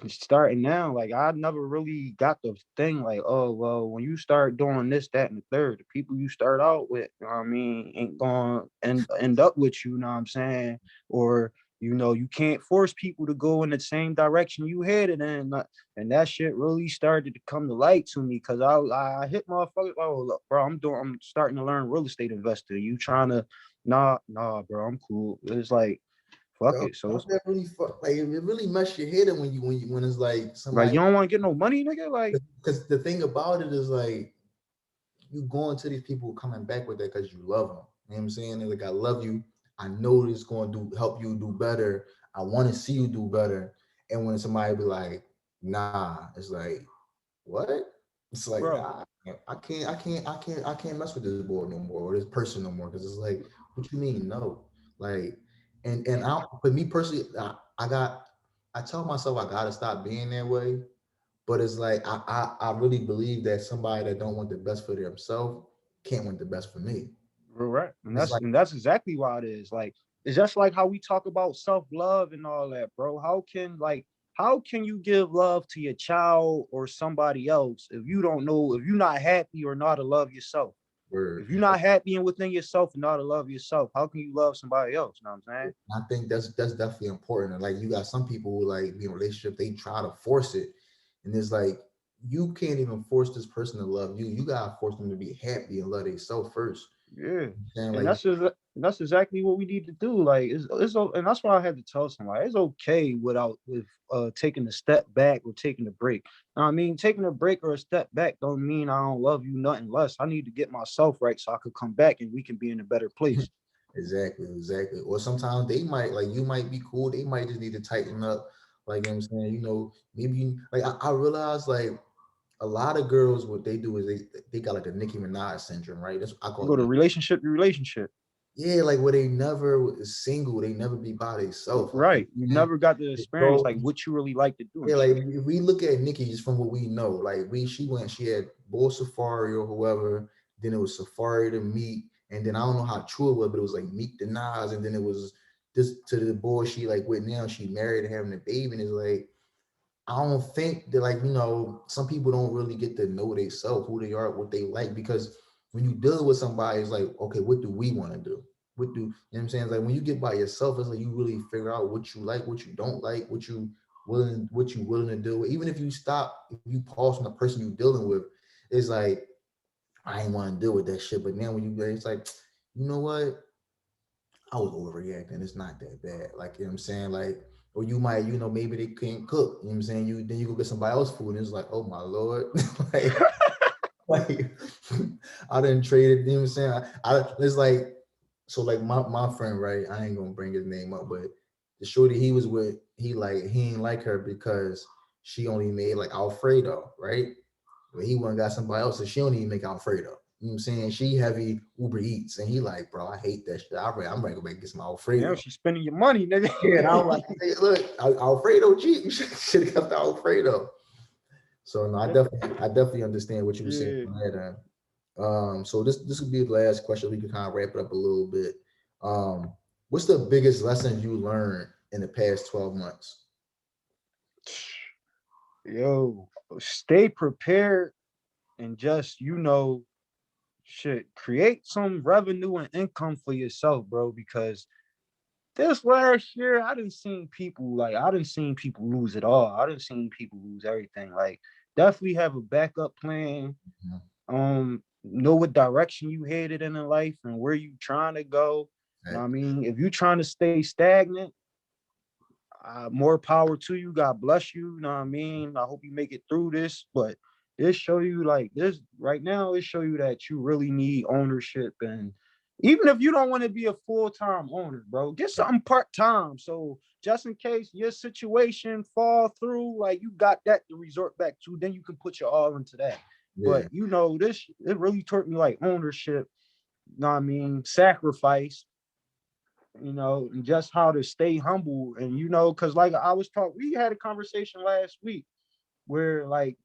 Starting now, like I never really got the thing like, oh well, when you start doing this, that, and the third, the people you start out with, you know what I mean, ain't gonna end up with you, know what I'm saying? Or you can't force people to go in the same direction you headed in. And that shit really started to come to light to me because I hit motherfuckers. Oh, look, bro, I'm starting to learn real estate investor. You trying to nah, bro, I'm cool. It's like fuck Yo, it. So don't it's that really like it really mess your head in when it's like like somebody, you don't want to get no money, nigga. Like, because the thing about it is like you going to these people coming back with that because you love them. You know what I'm saying? And like I love you. I know it's going to do help you do better. I want to see you do better. And when somebody be like, nah, it's like, what? It's like, Bro. nah, I can't mess with this boy no more or this person no more. Cause it's like, what you mean? No. Like, and I, but me personally, I tell myself I gotta stop being that way. But it's like I really believe that somebody that don't want the best for themselves can't want the best for me. Right. And It's that's like and that's exactly why it is. Like it's just like how we talk about self-love and all that, bro. How can you give love to your child or somebody else if you don't know if you're not happy or not to love yourself? word. If you're not happy and within yourself and not to love yourself, how can you love somebody else? You know what I'm saying? I think that's definitely important. And like you got some people who like be in a relationship, they try to force it, and it's like you can't even force this person to love you. You gotta force them to be happy and love themselves first. Yeah, And and like that's exactly what we need to do. Like and that's why I had to tell somebody it's okay without with taking a step back or taking a break. Now, I mean, taking a break or a step back don't mean I don't love you nothing less. I need to get myself right so I could come back and we can be in a better place. exactly, exactly. Or sometimes they might like you might be cool. They might just need to tighten up. Like you know what I'm saying, maybe like I realize like a lot of girls what they do is they got like a Nicki Minaj syndrome, right? That's I You call go to it. relationship to relationship. Yeah, like where they never is single, they never be by themselves. Like Right. You never got to they experience go, like what you really like to do yeah, and like shit. if we look at Nicki just from what we know, like she had Bull Safari or whoever, then it was Safari to Meek, and then I don't know how true it was, but it was like Meek to Nas, and then it was this to the boy she like with now, she married and having a baby, and it's like I don't think that like some people don't really get to know themselves, who they are, what they like, because when you deal with somebody, it's like, okay, what do we want to do? What do you know what I'm saying? It's like when you get by yourself, it's like you really figure out what you like, what you don't like, what you willing to do. Even if you stop, if you pause from the person you're dealing with, it's like I ain't want to deal with that shit. But now when it's like, you know what? I was overreacting. It's not that bad. Like, you know what I'm saying? Like, or you might, maybe they can't cook. You know what I'm saying? Then you go get somebody else food and it's like, oh my Lord. like, like I didn't trade it. You know what I'm saying? It's like, so like my friend, right? I ain't gonna bring his name up, but the shorty he was with, he ain't like her because she only made like Alfredo, right? But he went and got somebody else, and she don't even make Alfredo. You know what I'm saying? She heavy Uber Eats, and he like, bro, I hate that shit. I'm ready to go back and get some Damn, Alfredo. she's spending your money, nigga. Yeah, and I'm like, hey, look, Alfredo cheap. You should have kept the Alfredo. So no, I definitely understand what you were saying Yeah. from that end. So this would be the last question. We can kind of wrap it up a little bit. What's the biggest lesson you learned in the past 12 months? Yo, stay prepared and just, shit, create some revenue and income for yourself, bro. Because this last year, I didn't seen people lose it all. I didn't seen people lose everything. Like, definitely have a backup plan. Mhm. Know what direction you headed in life and where you trying to go. You know what I Right. mean? If you trying to stay stagnant, more power to you. God bless you. You know what I mean? I hope you make it through this. But this show you like this right now, it show you that you really need ownership. And even if you don't want to be a full-time owner, bro, get something part-time. So just in case your situation fall through, like you got that to resort back to, then you can put your all into that. Yeah. But this it really taught me like ownership, you know what I mean, sacrifice, and just how to stay humble. And because like we had a conversation last week where like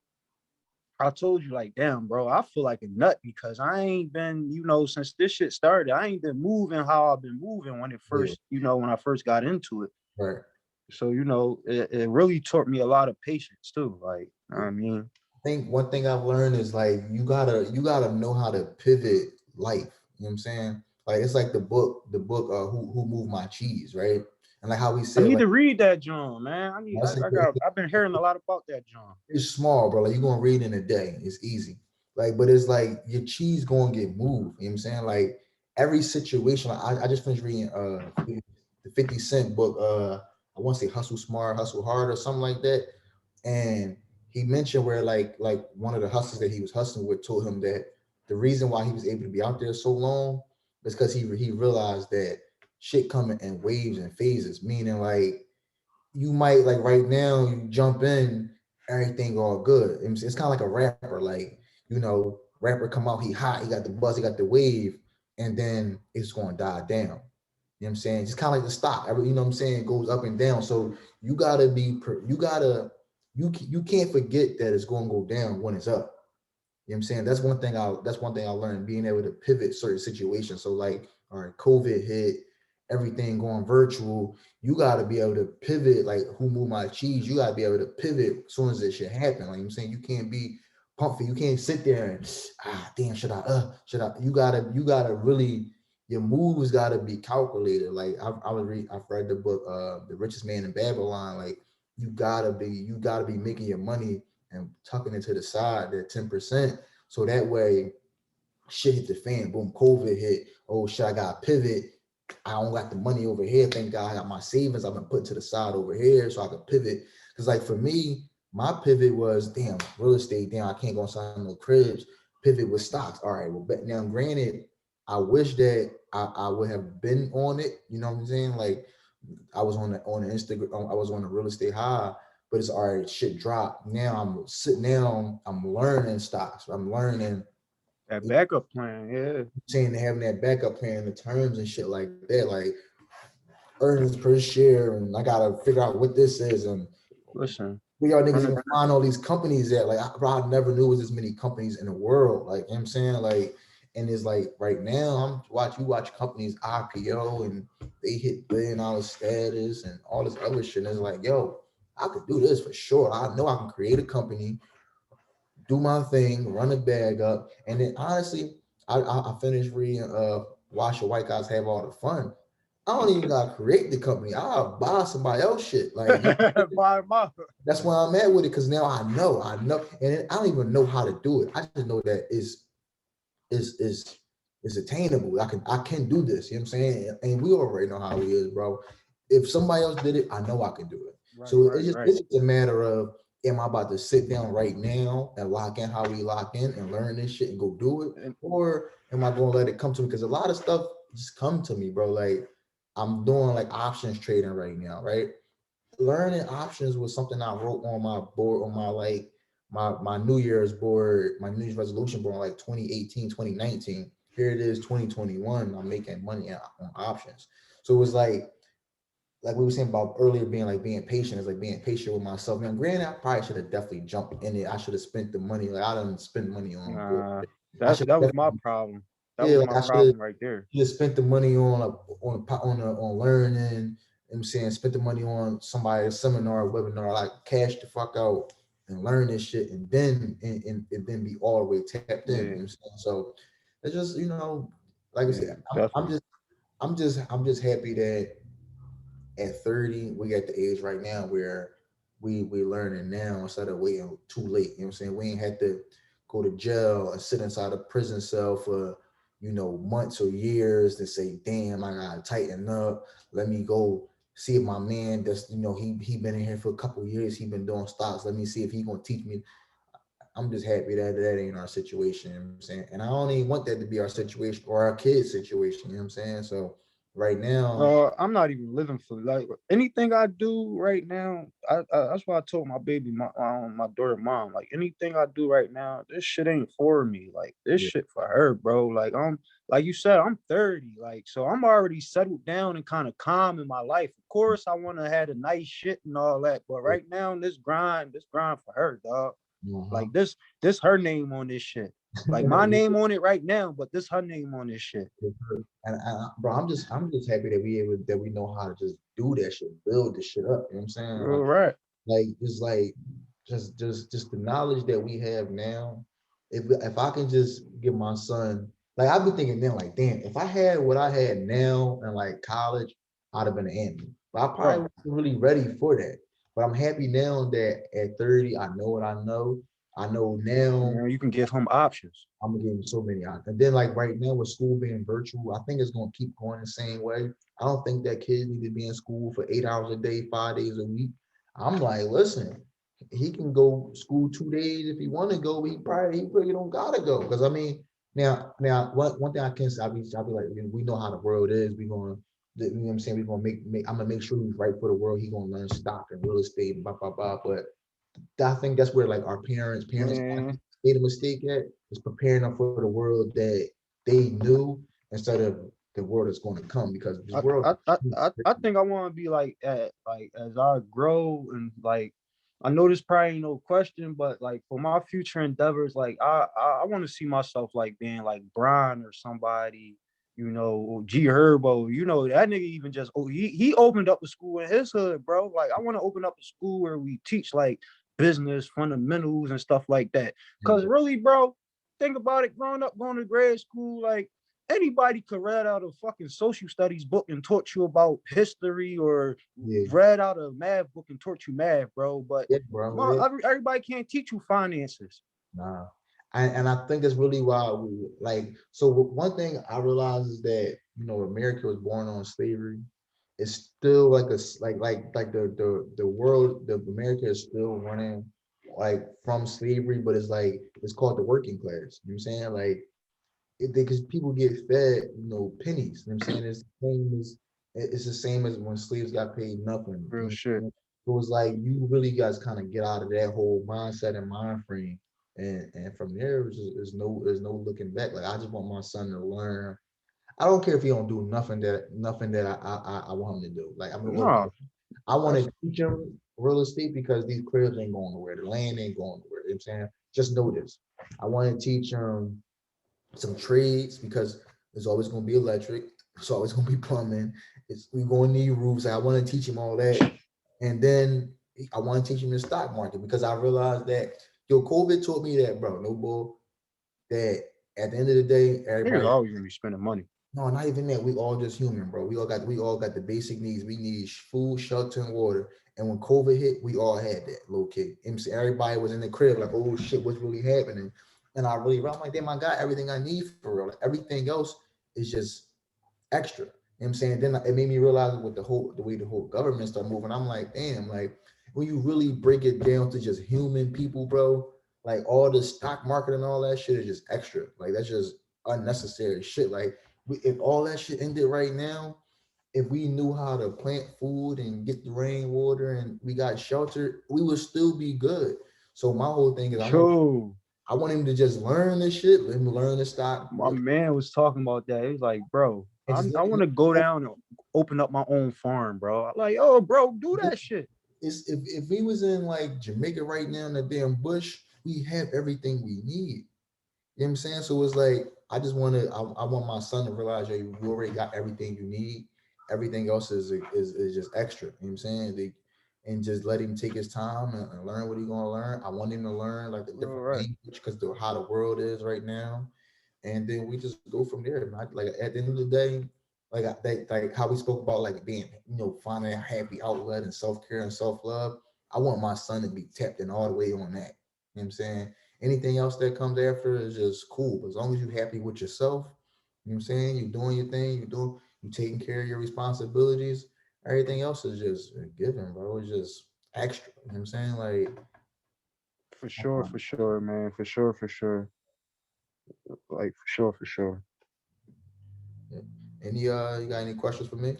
I told you, like, damn, bro, I feel like a nut because I ain't been, since this shit started, I ain't been moving how I've been moving Yeah. when I first got into it. Right. So, it really taught me a lot of patience too. Like, you know what I mean? Think one thing I've learned is like you gotta know how to pivot life. You know what I'm saying? Like it's like the book Who Moved My Cheese, right? And like how we I said, need like to read that John, man. that's a great, I've been hearing a lot about that John. it's small, bro. Like you're gonna read in a day. It's easy. Like, but it's like your cheese gonna get moved. You know what I'm saying? Like every situation. I just finished reading the 50 Cent book, I want to say Hustle Smart, Hustle Hard or something like that. And he mentioned where like one of the hustlers that he was hustling with told him that the reason why he was able to be out there so long It's because he realized that shit coming in waves and phases, meaning like you might like right now you jump in, everything all good. It's kind of like a rapper, like rapper come out, he hot, he got the buzz, he got the wave, and then it's gonna die down. You know what I'm saying? Just kind of like the stock, you know what I'm saying? It goes up and down. So you gotta you can't forget that it's gonna go down when it's up. You know what I'm saying? That's one thing I learned, being able to pivot certain situations. So like, all right, COVID hit, everything going virtual. You gotta be able to pivot, like who moved my cheese. You gotta be able to pivot as soon as this shit happen. Like I'm saying, you can't be pumped. You can't sit there and damn, should I you gotta really, your moves gotta be calculated. Like I've read the book The Richest Man in Babylon. Like you gotta be making your money and tucking it to the side, that 10%. So that way shit hit the fan, boom, COVID hit. Oh shit, I got to pivot. I don't got the money over here. Thank God I got my savings I've been putting to the side over here so I could pivot. Because like for me, my pivot was damn, real estate, damn, I can't go inside no cribs. Pivot with stocks. All right, well, but now granted, I wish that I would have been on it. You know what I'm saying? Like I was on the Instagram, I was on the real estate high, but it's all right, shit dropped. Now I'm sitting down, I'm learning stocks. I'm learning, That backup plan, yeah. saying having that backup plan, the terms and shit like that, like earnings per share, and I gotta figure out what this is, and Listen, we y'all niggas hundred. even find all these companies that like I never knew was this many companies in the world. Like you know what I'm saying, like, and it's like right now you watch companies IPO and they hit $1 billion status and all this other shit. And it's like, yo, I could do this for sure. I know I can create a company, do my thing, run a bag up, and then honestly, I finished reading Watch Your White Guys Have All the Fun. I don't even gotta create the company. I'll buy somebody else shit. Like Buy them up. that's why I'm at with it, because now I know, and I don't even know how to do it. I just know that is attainable. I can do this. You know what I'm saying? And we already know how it is, bro. If somebody else did it, I know I can do it. Right, So right, right. it's just a matter of, am I about to sit down right now and lock in how we lock in and learn this shit and go do it, And or am I going to let it come to me? Because a lot of stuff just come to me, bro. Like I'm doing like options trading right now, right? Learning options was something I wrote on my board, on my like my New Year's board, my New Year's resolution board, like 2018, 2019. Here it is, 2021. I'm making money on options. So it was like we were saying about earlier, being patient, is like being patient with myself. Now, granted, I probably should have definitely jumped in it. I should have spent the money. Like I didn't spend money on bull. nah, I that should that was my definitely, problem. That yeah, was like my I should have problem right there. just spent the money on on learning. You know what I'm saying, spent the money on somebody's seminar, webinar, like cash the fuck out and learn this shit, and then be all the way tapped in. You know Yeah, what I'm saying? So it's just, like I yeah, said, definitely. I'm just happy that at 30 we at the age right now where we learning now instead of waiting too late. You know what I'm saying? We ain't had to go to jail and sit inside a prison cell for months or years to say, damn, I gotta tighten up. Let me go see if my man that's he been in here for a couple of years, he been doing stocks. Let me see if he gonna teach me. I'm just happy that that ain't our situation. You know what I'm saying? And I don't even want that to be our situation or our kids' situation. You know what I'm saying? So right now, I'm not even living for like anything I do right now. That's why I told my baby, my daughter, mom, like anything I do right now, this shit ain't for me. Like this yeah, shit for her, bro. Like I'm, like you said, I'm 30, like so I'm already settled down and kind of calm in my life. Of course, I want to have a nice shit and all that, but right now, this grind for her, dog. uh-huh. Like this her name on this shit. Like my name on it right now, but this her name on this shit. And bro, I'm just happy that we know how to just do that shit, build this shit up. You know what I'm saying? All right. Like it's like just the knowledge that we have now. If I can just give my son, like I've been thinking then, like damn, if I had what I had now in like college, I'd have been an ant. But I probably Right. wasn't really ready for that. But I'm happy now that at 30, I know what I know. I know now Now you can give him options. I'm gonna give him so many options. And then like right now with school being virtual, I think it's gonna keep going the same way. I don't think that kids need to be in school for 8 hours a day, 5 days a week. I'm like, listen, he can go school 2 days if he want to go. He probably don't gotta go because I mean, Now, one thing I can say, I'll be like, we know how the world is. We gonna, you know what I'm saying? We gonna I'm gonna make sure he's right for the world. He gonna learn stock and real estate, blah blah blah. But I think that's where like our parents Man, made a mistake at, is preparing them for the world that they knew instead of the world that's going to come, because this I world. I think I want to be like as I grow and like I know this probably ain't no question, but like for my future endeavors, like I want to see myself like being like Brian or somebody, you know, or G Herbo, you know, that nigga even just he opened up a school in his hood, bro. Like I want to open up a school where we teach like business fundamentals and stuff like that. Cause really, bro, think about it, growing up going to grade school, like anybody could read out a fucking social studies book and taught you about history, or Yeah, read out a math book and taught you math, bro. But yeah, bro. Yeah. everybody can't teach you finances. Nah. And I think that's really why we like. So one thing I realize is that, America was born on slavery. It's still like like the world, the America is still running like from slavery, but it's called the working class. You know what I'm saying? Like, because people get fed, pennies. You know what I'm saying? It's the same as when slaves got paid nothing. Real shit. It was like, you really guys kind of get out of that whole mindset and mind frame, and from there there's no looking back. Like, I just want my son to learn. I don't care if he don't do nothing that I want him to do. Like, No, I want that's to teach him real estate, because these cribs ain't going nowhere. The land ain't going nowhere. You know what I'm saying? Just know this. I want to teach him some trades, because there's always going to be electric. It's always going to be plumbing. We're going to need roofs. I want to teach him all that. And then I want to teach him the stock market, because I realized that, COVID taught me that, bro, no bull, that at the end of the day, niggas everybody, always gonna be spending money. no, not even that. We all just human, bro. We all got the basic needs. We need food, shelter, and water. And when COVID hit, we all had that, low key. MC, everybody was in the crib like, oh shit, what's really happening? And I'm like, damn, I got everything I need for real. Like, everything else is just extra. You know what I'm saying? Then it made me realize, with the way the whole government started moving, I'm like, damn, like, when you really break it down to just human people, bro, like, all the stock market and all that shit is just extra. Like, that's just unnecessary shit. Like, if all that shit ended right now, if we knew how to plant food and get the rainwater and we got shelter, we would still be good. So my whole thing is, Yo, I want him to just learn this shit, let him learn the stock, my man was talking about that. He was like, bro, and just I let want him. to go down and open up my own farm, bro. I'm like, oh, bro, do that shit. If we was in like Jamaica right now in the damn bush, we have everything we need. You know what I'm saying? So it's like, I want my son to realize, you already got everything you need. Everything else is just extra. You know what I'm saying? And just let him take his time and learn what he's gonna learn. I want him to learn like the All different right. language, because how the world is right now. And then we just go from there. Man. Like, at the end of the day, like how we spoke about, like, being, finding a happy outlet and self care and self love. I want my son to be tapped in all the way on that. You know what I'm saying? Anything else that comes after is just cool. But as long as you're happy with yourself, you know what I'm saying? You're doing your thing, you taking care of your responsibilities. Everything else is just a given, bro. It's just extra. You know what I'm saying? Like, For sure, man. For sure, for sure. Like for sure, for sure. yeah. You got any questions for me?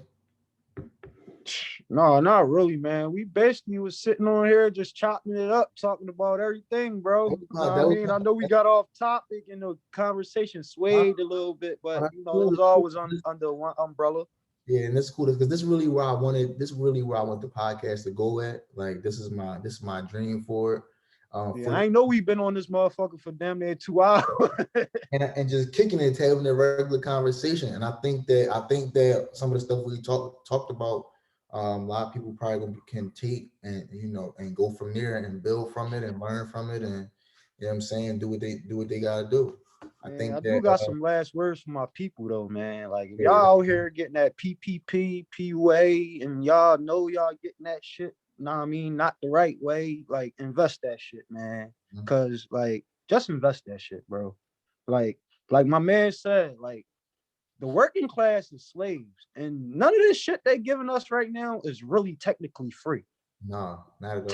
No, not really, man. We basically was sitting on here just chopping it up, talking about everything, bro. You know what I That was mean? I know we got off topic and the conversation swayed a little bit, but that's you know, it cool. was always under one umbrella. Yeah, and it's cool because this is really where I wanted. This is really where I want the podcast to go at. Like, this is my dream for it. Yeah, For I know we've been on this motherfucker for damn near 2 hours. and just kicking it, having a regular conversation. And I think that some of the stuff we talked about, a lot of people probably can take and, and go from there and build from it and learn from it, and, what I'm saying, do what they gotta do. I Man, I think do that got some last words for my people though, man. Like if yeah, y'all out here getting that PPP, PUA, and y'all know y'all getting that shit, know what I mean, not the right way, like invest that shit, man. Cause like just invest that shit, bro. Like like my man said, like the working class is slaves, and none of this shit they giving us right now is really technically free. no, not at all.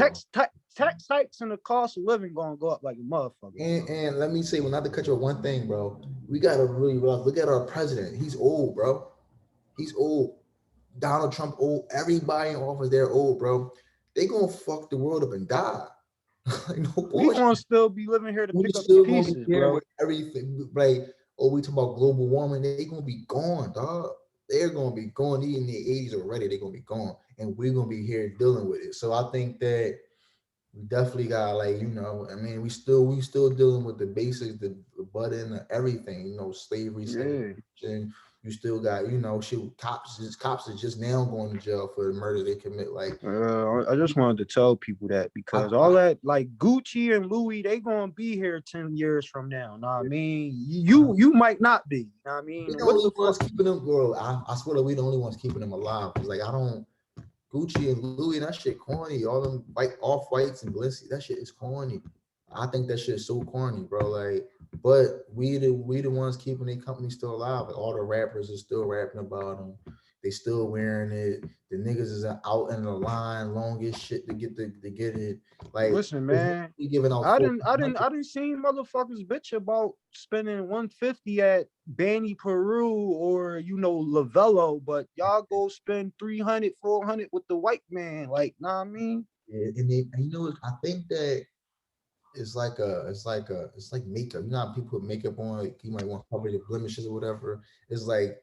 Tax hikes and the cost of living gonna go up like a motherfucker. And let me say, well, not to cut you off, one thing, bro. We gotta really look at our president. He's old, bro. He's old. Donald Trump old. Everybody in office, they're old, bro. They gonna fuck the world up and die. Like no We bullshit. gonna still be living here to We pick up the still gonna be pieces, here bro. with everything. Like, oh, we talk about global warming. They gonna be gone, dog. They're gonna be gone. They in their 80s already. They're gonna be gone, and we're gonna be here dealing with it. So I think that we definitely got like I mean we still dealing with the basics, the button, everything. Slavery, Yeah. segregation. You still got shit. Cops is just now going to jail for the murder they commit. Like I just wanted to tell people that I, because all that like Gucci and Louis, they gonna be here 10 years from now. Know what I mean? You might not be. Know what I we mean? the What only the ones fuck? keeping them, bro. I swear that we the only ones keeping them alive. Cause like I don't Gucci and Louis, that shit corny. All them white off whites and Balenci, that shit is corny. I think that shit is so corny, bro. Like, but we the ones keeping their company still alive. Like, all the rappers are still rapping about them. They still wearing it. The niggas is out in the line, longest shit to get it. Like, Listen, man. we giving out I four didn't I didn't hundred. I didn't see motherfuckers bitch about spending 150 at Banny Peru or Lavello, but y'all go spend 300, 400 with the white man. Like, know what I mean? Yeah, and I think that it's like makeup. You know how people put makeup on, like you might want to cover your blemishes or whatever. It's like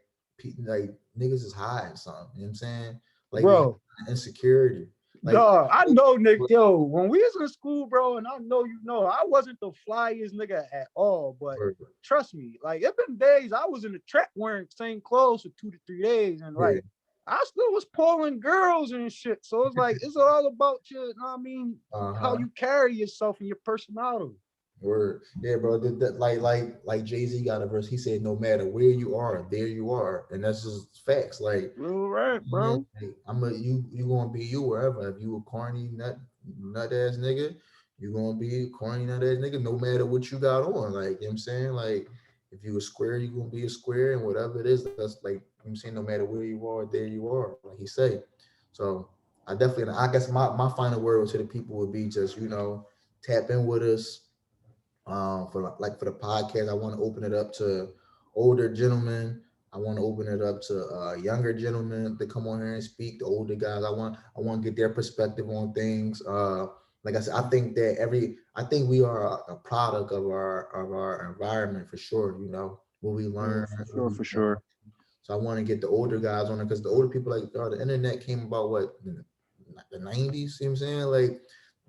like niggas is hiding something. You know what I'm saying? Like they Bro, insecurity. Like dog, I know, Nick. Yo, when we was in school, bro, and I know I wasn't the flyest nigga at all. But trust me, like it been days I was in the trap wearing the same clothes for 2 to 3 days, and yeah. like I still was pulling girls and shit. So it's like it's all about your, you know what I mean, how Uh-huh. you carry yourself and your personality. Word. Yeah, bro. Like Jay-Z got a verse. He said, "No matter where you are, there you are," and that's just facts. Like, Real right, man, bro. like, you gonna be you wherever. If you a corny nut ass nigga, you gonna be a corny nut ass nigga no matter what you got on. Like, you know what I'm saying? Like, if you a square, you gonna be a square, and whatever it is, that's like I'm saying, no matter where you are, there you are, like he say. So I guess my final word to the people would be just, tap in with us. For the podcast, I want to open it up to older gentlemen. I want to open it up to younger gentlemen to come on here and speak. The older guys, I want to get their perspective on things. Like I said, I think we are a product of our environment for sure. What we Yeah, learn, for what sure, we for learn. sure. So I want to get the older guys on it because the older people, like, the internet came about what, in the 90s. You know what I'm saying? Like,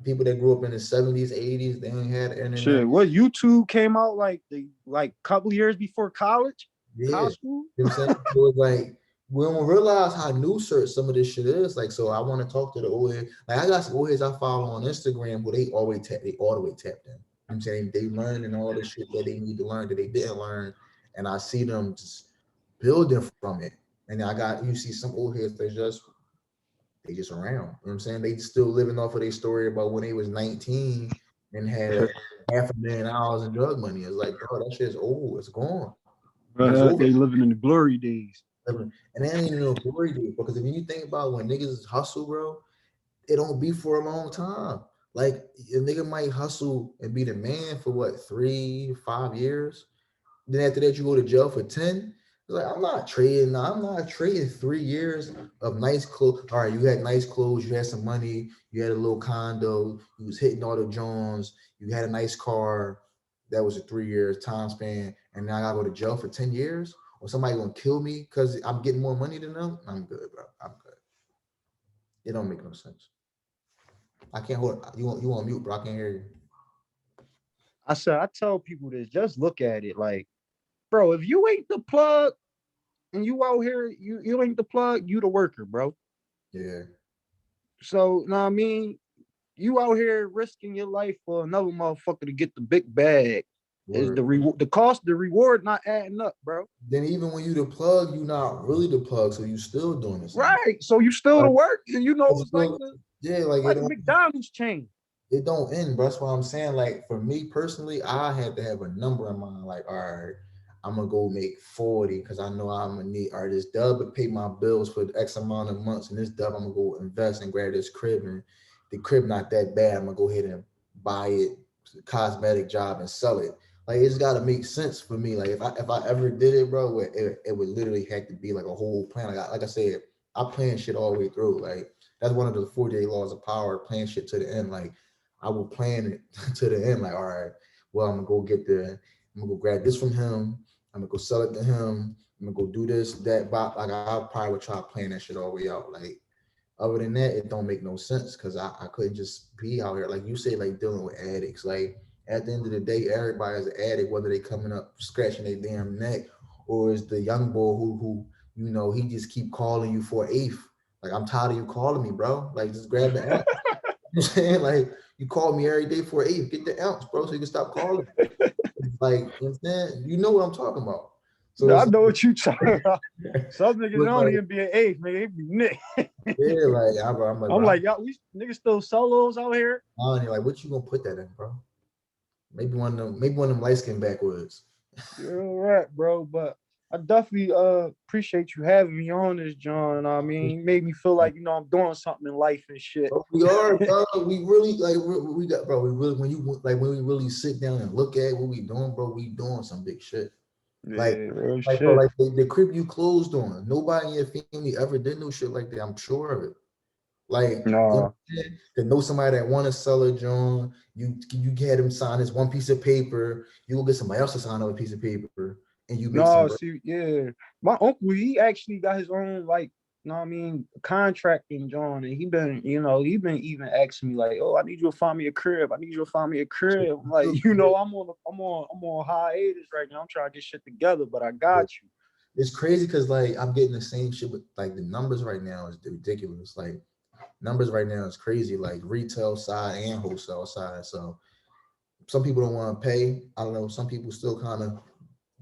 people that grew up in the 70s, 80s, they ain't had the internet. Shit, what YouTube came out like the couple years before college, Yeah. high You school. know what I'm saying? So it's like we don't realize how new some of this shit is. Like, so I want to talk to the old head. Like, I got some old heads I follow on Instagram where they all the way tapped in. You know what I'm saying? They learning all the shit that they need to learn that they didn't learn. And I see them just building from it. And then you see some old heads they just around. You know what I'm saying? They still living off of their story about when they was 19 and had a $500,000 in drug money. It's like, bro, that shit's old. It's gone. It's over. They living in the glory days. And that ain't no glory days, because if you think about when niggas hustle, bro, it don't be for a long time. Like, a nigga might hustle and be the man for what, 3 5 years. Then after that, you go to jail for 10. It's like, I'm not trading 3 years of nice clothes. All right, you had nice clothes, you had some money, you had a little condo, you was hitting all the Jones, you had a nice car. That was a 3 years time span. And now I gotta go to jail for 10 years? Or somebody gonna kill me because I'm getting more money than them? I'm good, bro. I'm good. It don't make no sense. I can't hold you on mute, bro. I can't hear you. I tell people this, just look at it like, bro, if you ain't the plug and you out here, you ain't the plug, you the worker, bro. Yeah. So, know what I mean? You out here risking your life for another motherfucker to get the big bag. Is Word. the cost, the reward not adding up, bro? Then even when you the plug, you not really the plug, so you still doing the same. Right. So you still to Like, work, and it's it's like still, yeah, like like a McDonald's chain. it don't end, bro. That's what I'm saying. Like, for me personally, I had to have a number in mind. Like, all right, I'm gonna go make 40 because I know I'm gonna need, all right, this dub to pay my bills for X amount of months, and this dub I'm gonna go invest and grab this crib, and the crib not that bad. I'm gonna go ahead and buy it, cosmetic job, and sell it. Like it's got to make sense for me. Like if I ever did it, bro, it would literally have to be like a whole plan. Like I said, I plan shit all the way through. Like that's one of the 48 laws of power. Plan shit to the end. Like I will plan it to the end. Like all right, well I'm gonna go get the, I'm gonna go grab this from him. I'm gonna go sell it to him. I'm gonna go do this, that, but like I probably would try to plan that shit all the way out. Like other than that, it don't make no sense because I couldn't just be out here like you say, like dealing with addicts. Like at the end of the day, everybody is an addict, whether they coming up scratching their damn neck or is the young boy who he just keep calling you for an eighth. Like I'm tired of you calling me, bro. Like just grab the ounce. You know what I'm saying? Like you call me every day for an eighth. Get the ounce, bro, so you can stop calling. It's like you know what I'm saying? You know what I'm talking about. So I it's know what you talking about. like, Some niggas it's don't like even be an eighth, nigga. They be nick. yeah, like I'm like, I'm bro, like, y'all, we niggas still solos out here. like what you gonna put that in, bro? Maybe one of them light skin backwoods. You're right, bro. But I definitely appreciate you having me on this, John. I mean, you made me feel like I'm doing something in life and shit. Bro, we are, bro. We really like we got, bro. We really when we really sit down and look at what we doing, bro. We doing some big shit. Like, Yeah, real bro, shit. like the crib you closed on. Nobody in your family ever did no shit like that. I'm sure of it. Like, you know, No, to know somebody that want to sell a John, you had him sign this one piece of paper. You go get somebody else to sign another piece of paper, and you make some no, bread. see, yeah. My uncle, he actually got his own like, I mean, contracting, John, and he been even asking me like, oh, I need you to find me a crib. I need you to find me a crib. I'm like, I'm on hiatus right now. I'm trying to get shit together, but I got you. It's crazy because like I'm getting the same shit, but like the numbers right now is ridiculous. Like numbers right now is crazy, like retail side and wholesale side. So some people don't want to pay. I don't know. Some people still kind of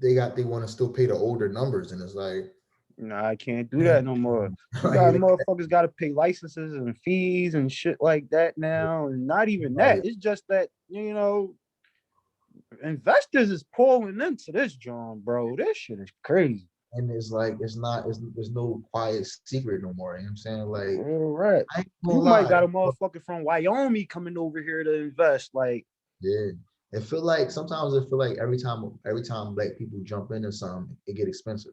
they want to still pay the older numbers, and it's like, Nah, I can't do man, that no more. You like, got motherfuckers got to pay licenses and fees and shit like that now, and not even that. like, It's just that investors is pouring into this, John, bro. This shit is crazy. and it's like it's not it's there's no quiet secret no more. You know what I'm saying? Like All right. I ain't gonna You might lie. got a motherfucker from Wyoming coming over here to invest. Like, Yeah. It feel like sometimes it feel like every time black people jump into something, it get expensive.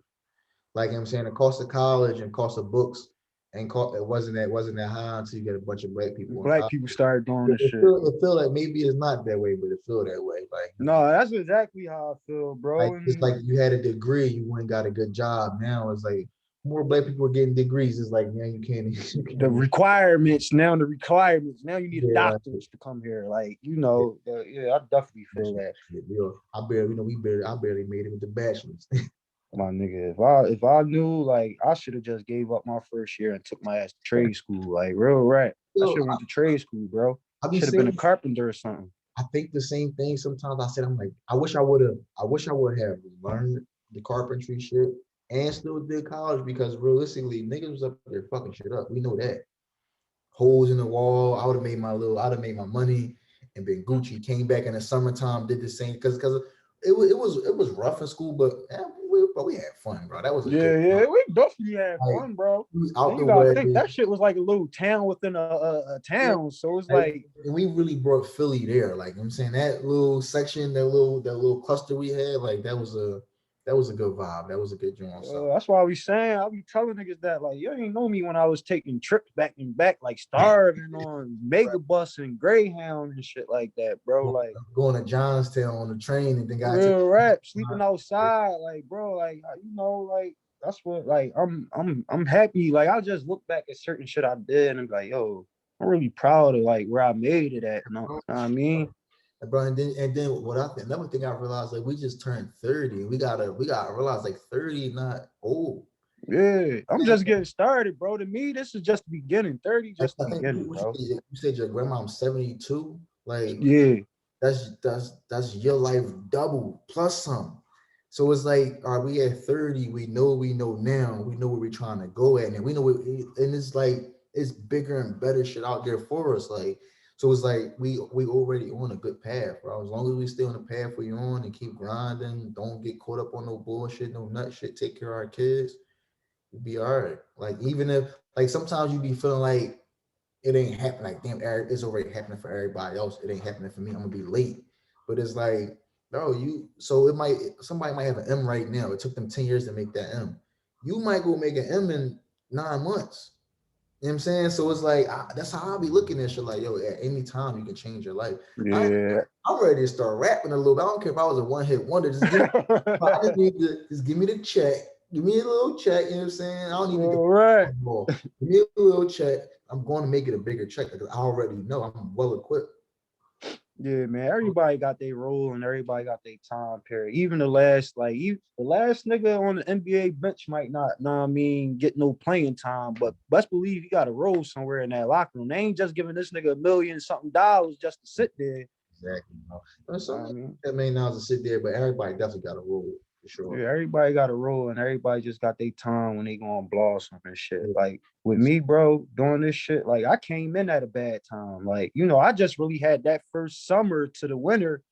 Like I'm saying, the cost of college and cost of books and it wasn't that high until you get a bunch of black people in black college. people started doing It, this it shit. feel it feel like maybe it's not that way, but it feel that way. No, that's exactly how I feel, Like bro. it's And like you had a degree, you went and got a good job. Now it's like more black people are getting degrees. It's like man, you can't you can't the even requirements now, you need a yeah, like, doctorate to come here. Like, yeah, I definitely that feel that. shit, I barely, I barely made it with the bachelor's. My nigga, if I knew, like, I should have just gave up my first year and took my ass to trade school. Like, real right. I Yo, should have went to trade school, bro. I be Should have been a saying carpenter or something. I think the same thing. Sometimes I said, I'm like, I wish I would have learned the carpentry shit and still did college because realistically, niggas was up there fucking shit up. We know that. Holes in the wall. I'd have made my money and been Gucci. Came back in the summertime, did the same because it was rough in school, but we had fun, bro. That was a good Yeah, time. yeah, we definitely had Like fun, bro. we was out And the you gotta way. think that shit was like a little town within a Yeah, town. So it's like, like, and we really brought Philly there. Like I'm saying, that little section, that little cluster we had, like that was a good vibe. That was a good joint. So that's why I be telling niggas that, like, you ain't know me when I was taking trips back and back, like starving on Mega Bus and Greyhound and shit like that, bro. Like, going to Johnstown on the train and then got to real rap, sleeping outside, like, bro, like, like, that's what, like, I'm happy. Like, I just look back at certain shit I did and be like, yo, I'm really proud of like where I made it at. Know what I mean? bro. And then what I think another thing I realized, like we just turned 30. We gotta realize like 30 not old. Yeah, I'm And just getting started, bro. To me, this is just the beginning. 30, like, just the I think beginning, bro. you said your grandma's 72. Like Yeah, that's your life double plus some. So it's like, are we at 30? We know what we know now. We know where we're trying to go at, and we know and it's like it's bigger and better shit out there for us. Like, so it's like we already on a good path, bro. As long as we stay on the path we on and keep grinding, don't get caught up on no bullshit, no nut shit, take care of our kids, we'll be all right. Like even if like sometimes you be feeling like it ain't happening. Like damn, it's already happening for everybody else. It ain't happening for me. I'm gonna be late. But it's like bro, so somebody might have an M right now. It took them 10 years to make that M. You might go make an M in 9 months. You know what I'm saying? So it's like that's how I'll be looking at shit. Like, yo, at any time you can change your life. Yeah. I'm ready to start rapping a little bit. I don't care if I was a one-hit wonder. I just need to just give me the check. Give me a little check. You know what I'm saying? I don't even get All right. more. Give me a little check. I'm going to make it a bigger check because I already know I'm well equipped. Yeah, man. Everybody got their role and everybody got their time period. Even the last nigga on the NBA bench might not, know what I mean, get no playing time. But best believe he got a role somewhere in that locker room. They ain't just giving this nigga $1 million something just to sit there. Exactly. I mean, that may not to sit there, but everybody definitely got a role for sure. yeah, everybody got a role and everybody just got their time when they gonna blossom and shit. Like with me, bro, doing this shit, like I came in at a bad time. Like, I just really had that first summer to the winter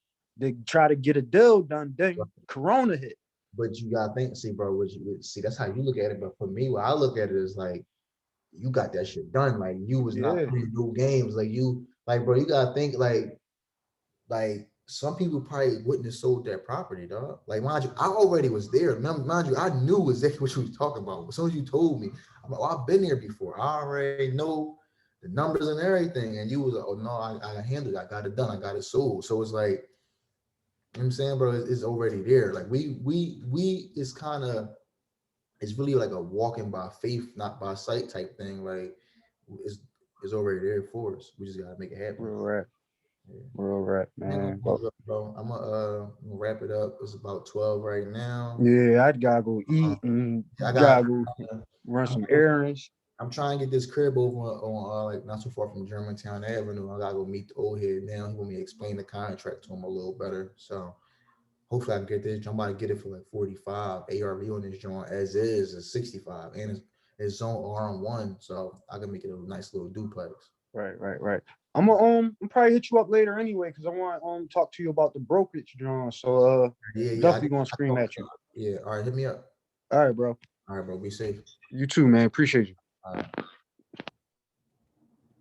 to try to get a deal done. Then Corona hit. But you gotta think, see, bro, see, that's how you look at it. But for me, what I look at it is like you got that shit done. Like you was not Yeah. playing no games. Like bro, you gotta think like some people probably wouldn't have sold that property, dog. Like mind you, I already was there. Mind you, I knew exactly what you was talking about. As soon as you told me, I'm like, oh, I've been there before. I already know the numbers and everything. And you was like, oh no, I handled it. I got it done. I got it sold. So it's like, you know what I'm saying, bro, it's already there. Like we it's kind of it's really like a walking by faith, not by sight type thing. Like it's it's already there for us. We just gotta make it happen. Real rap. Yeah. Real rap, I ain't man. gonna hold up, bro. I'm gonna wrap it up. It's about 12 right now. Yeah, I gotta go Um, eat and I got. gotta go run I'm, some errands. I'm trying to get this crib over on like not too far from Germantown Avenue. I gotta go meet the old head now. He want me to explain the contract to him a little better. So hopefully I can get this. I'm about to get it for like 45. ARV on this joint as is 65, and it's zone RM1, so I can make it a nice little duplex. Right. I'm probably hit you up later anyway because I want to talk to you about the brokerage, John. So Yeah. definitely gonna scream at you. Yeah. All right, hit me up. All right, bro. All right, bro. Be safe. You too, man. Appreciate you. All right.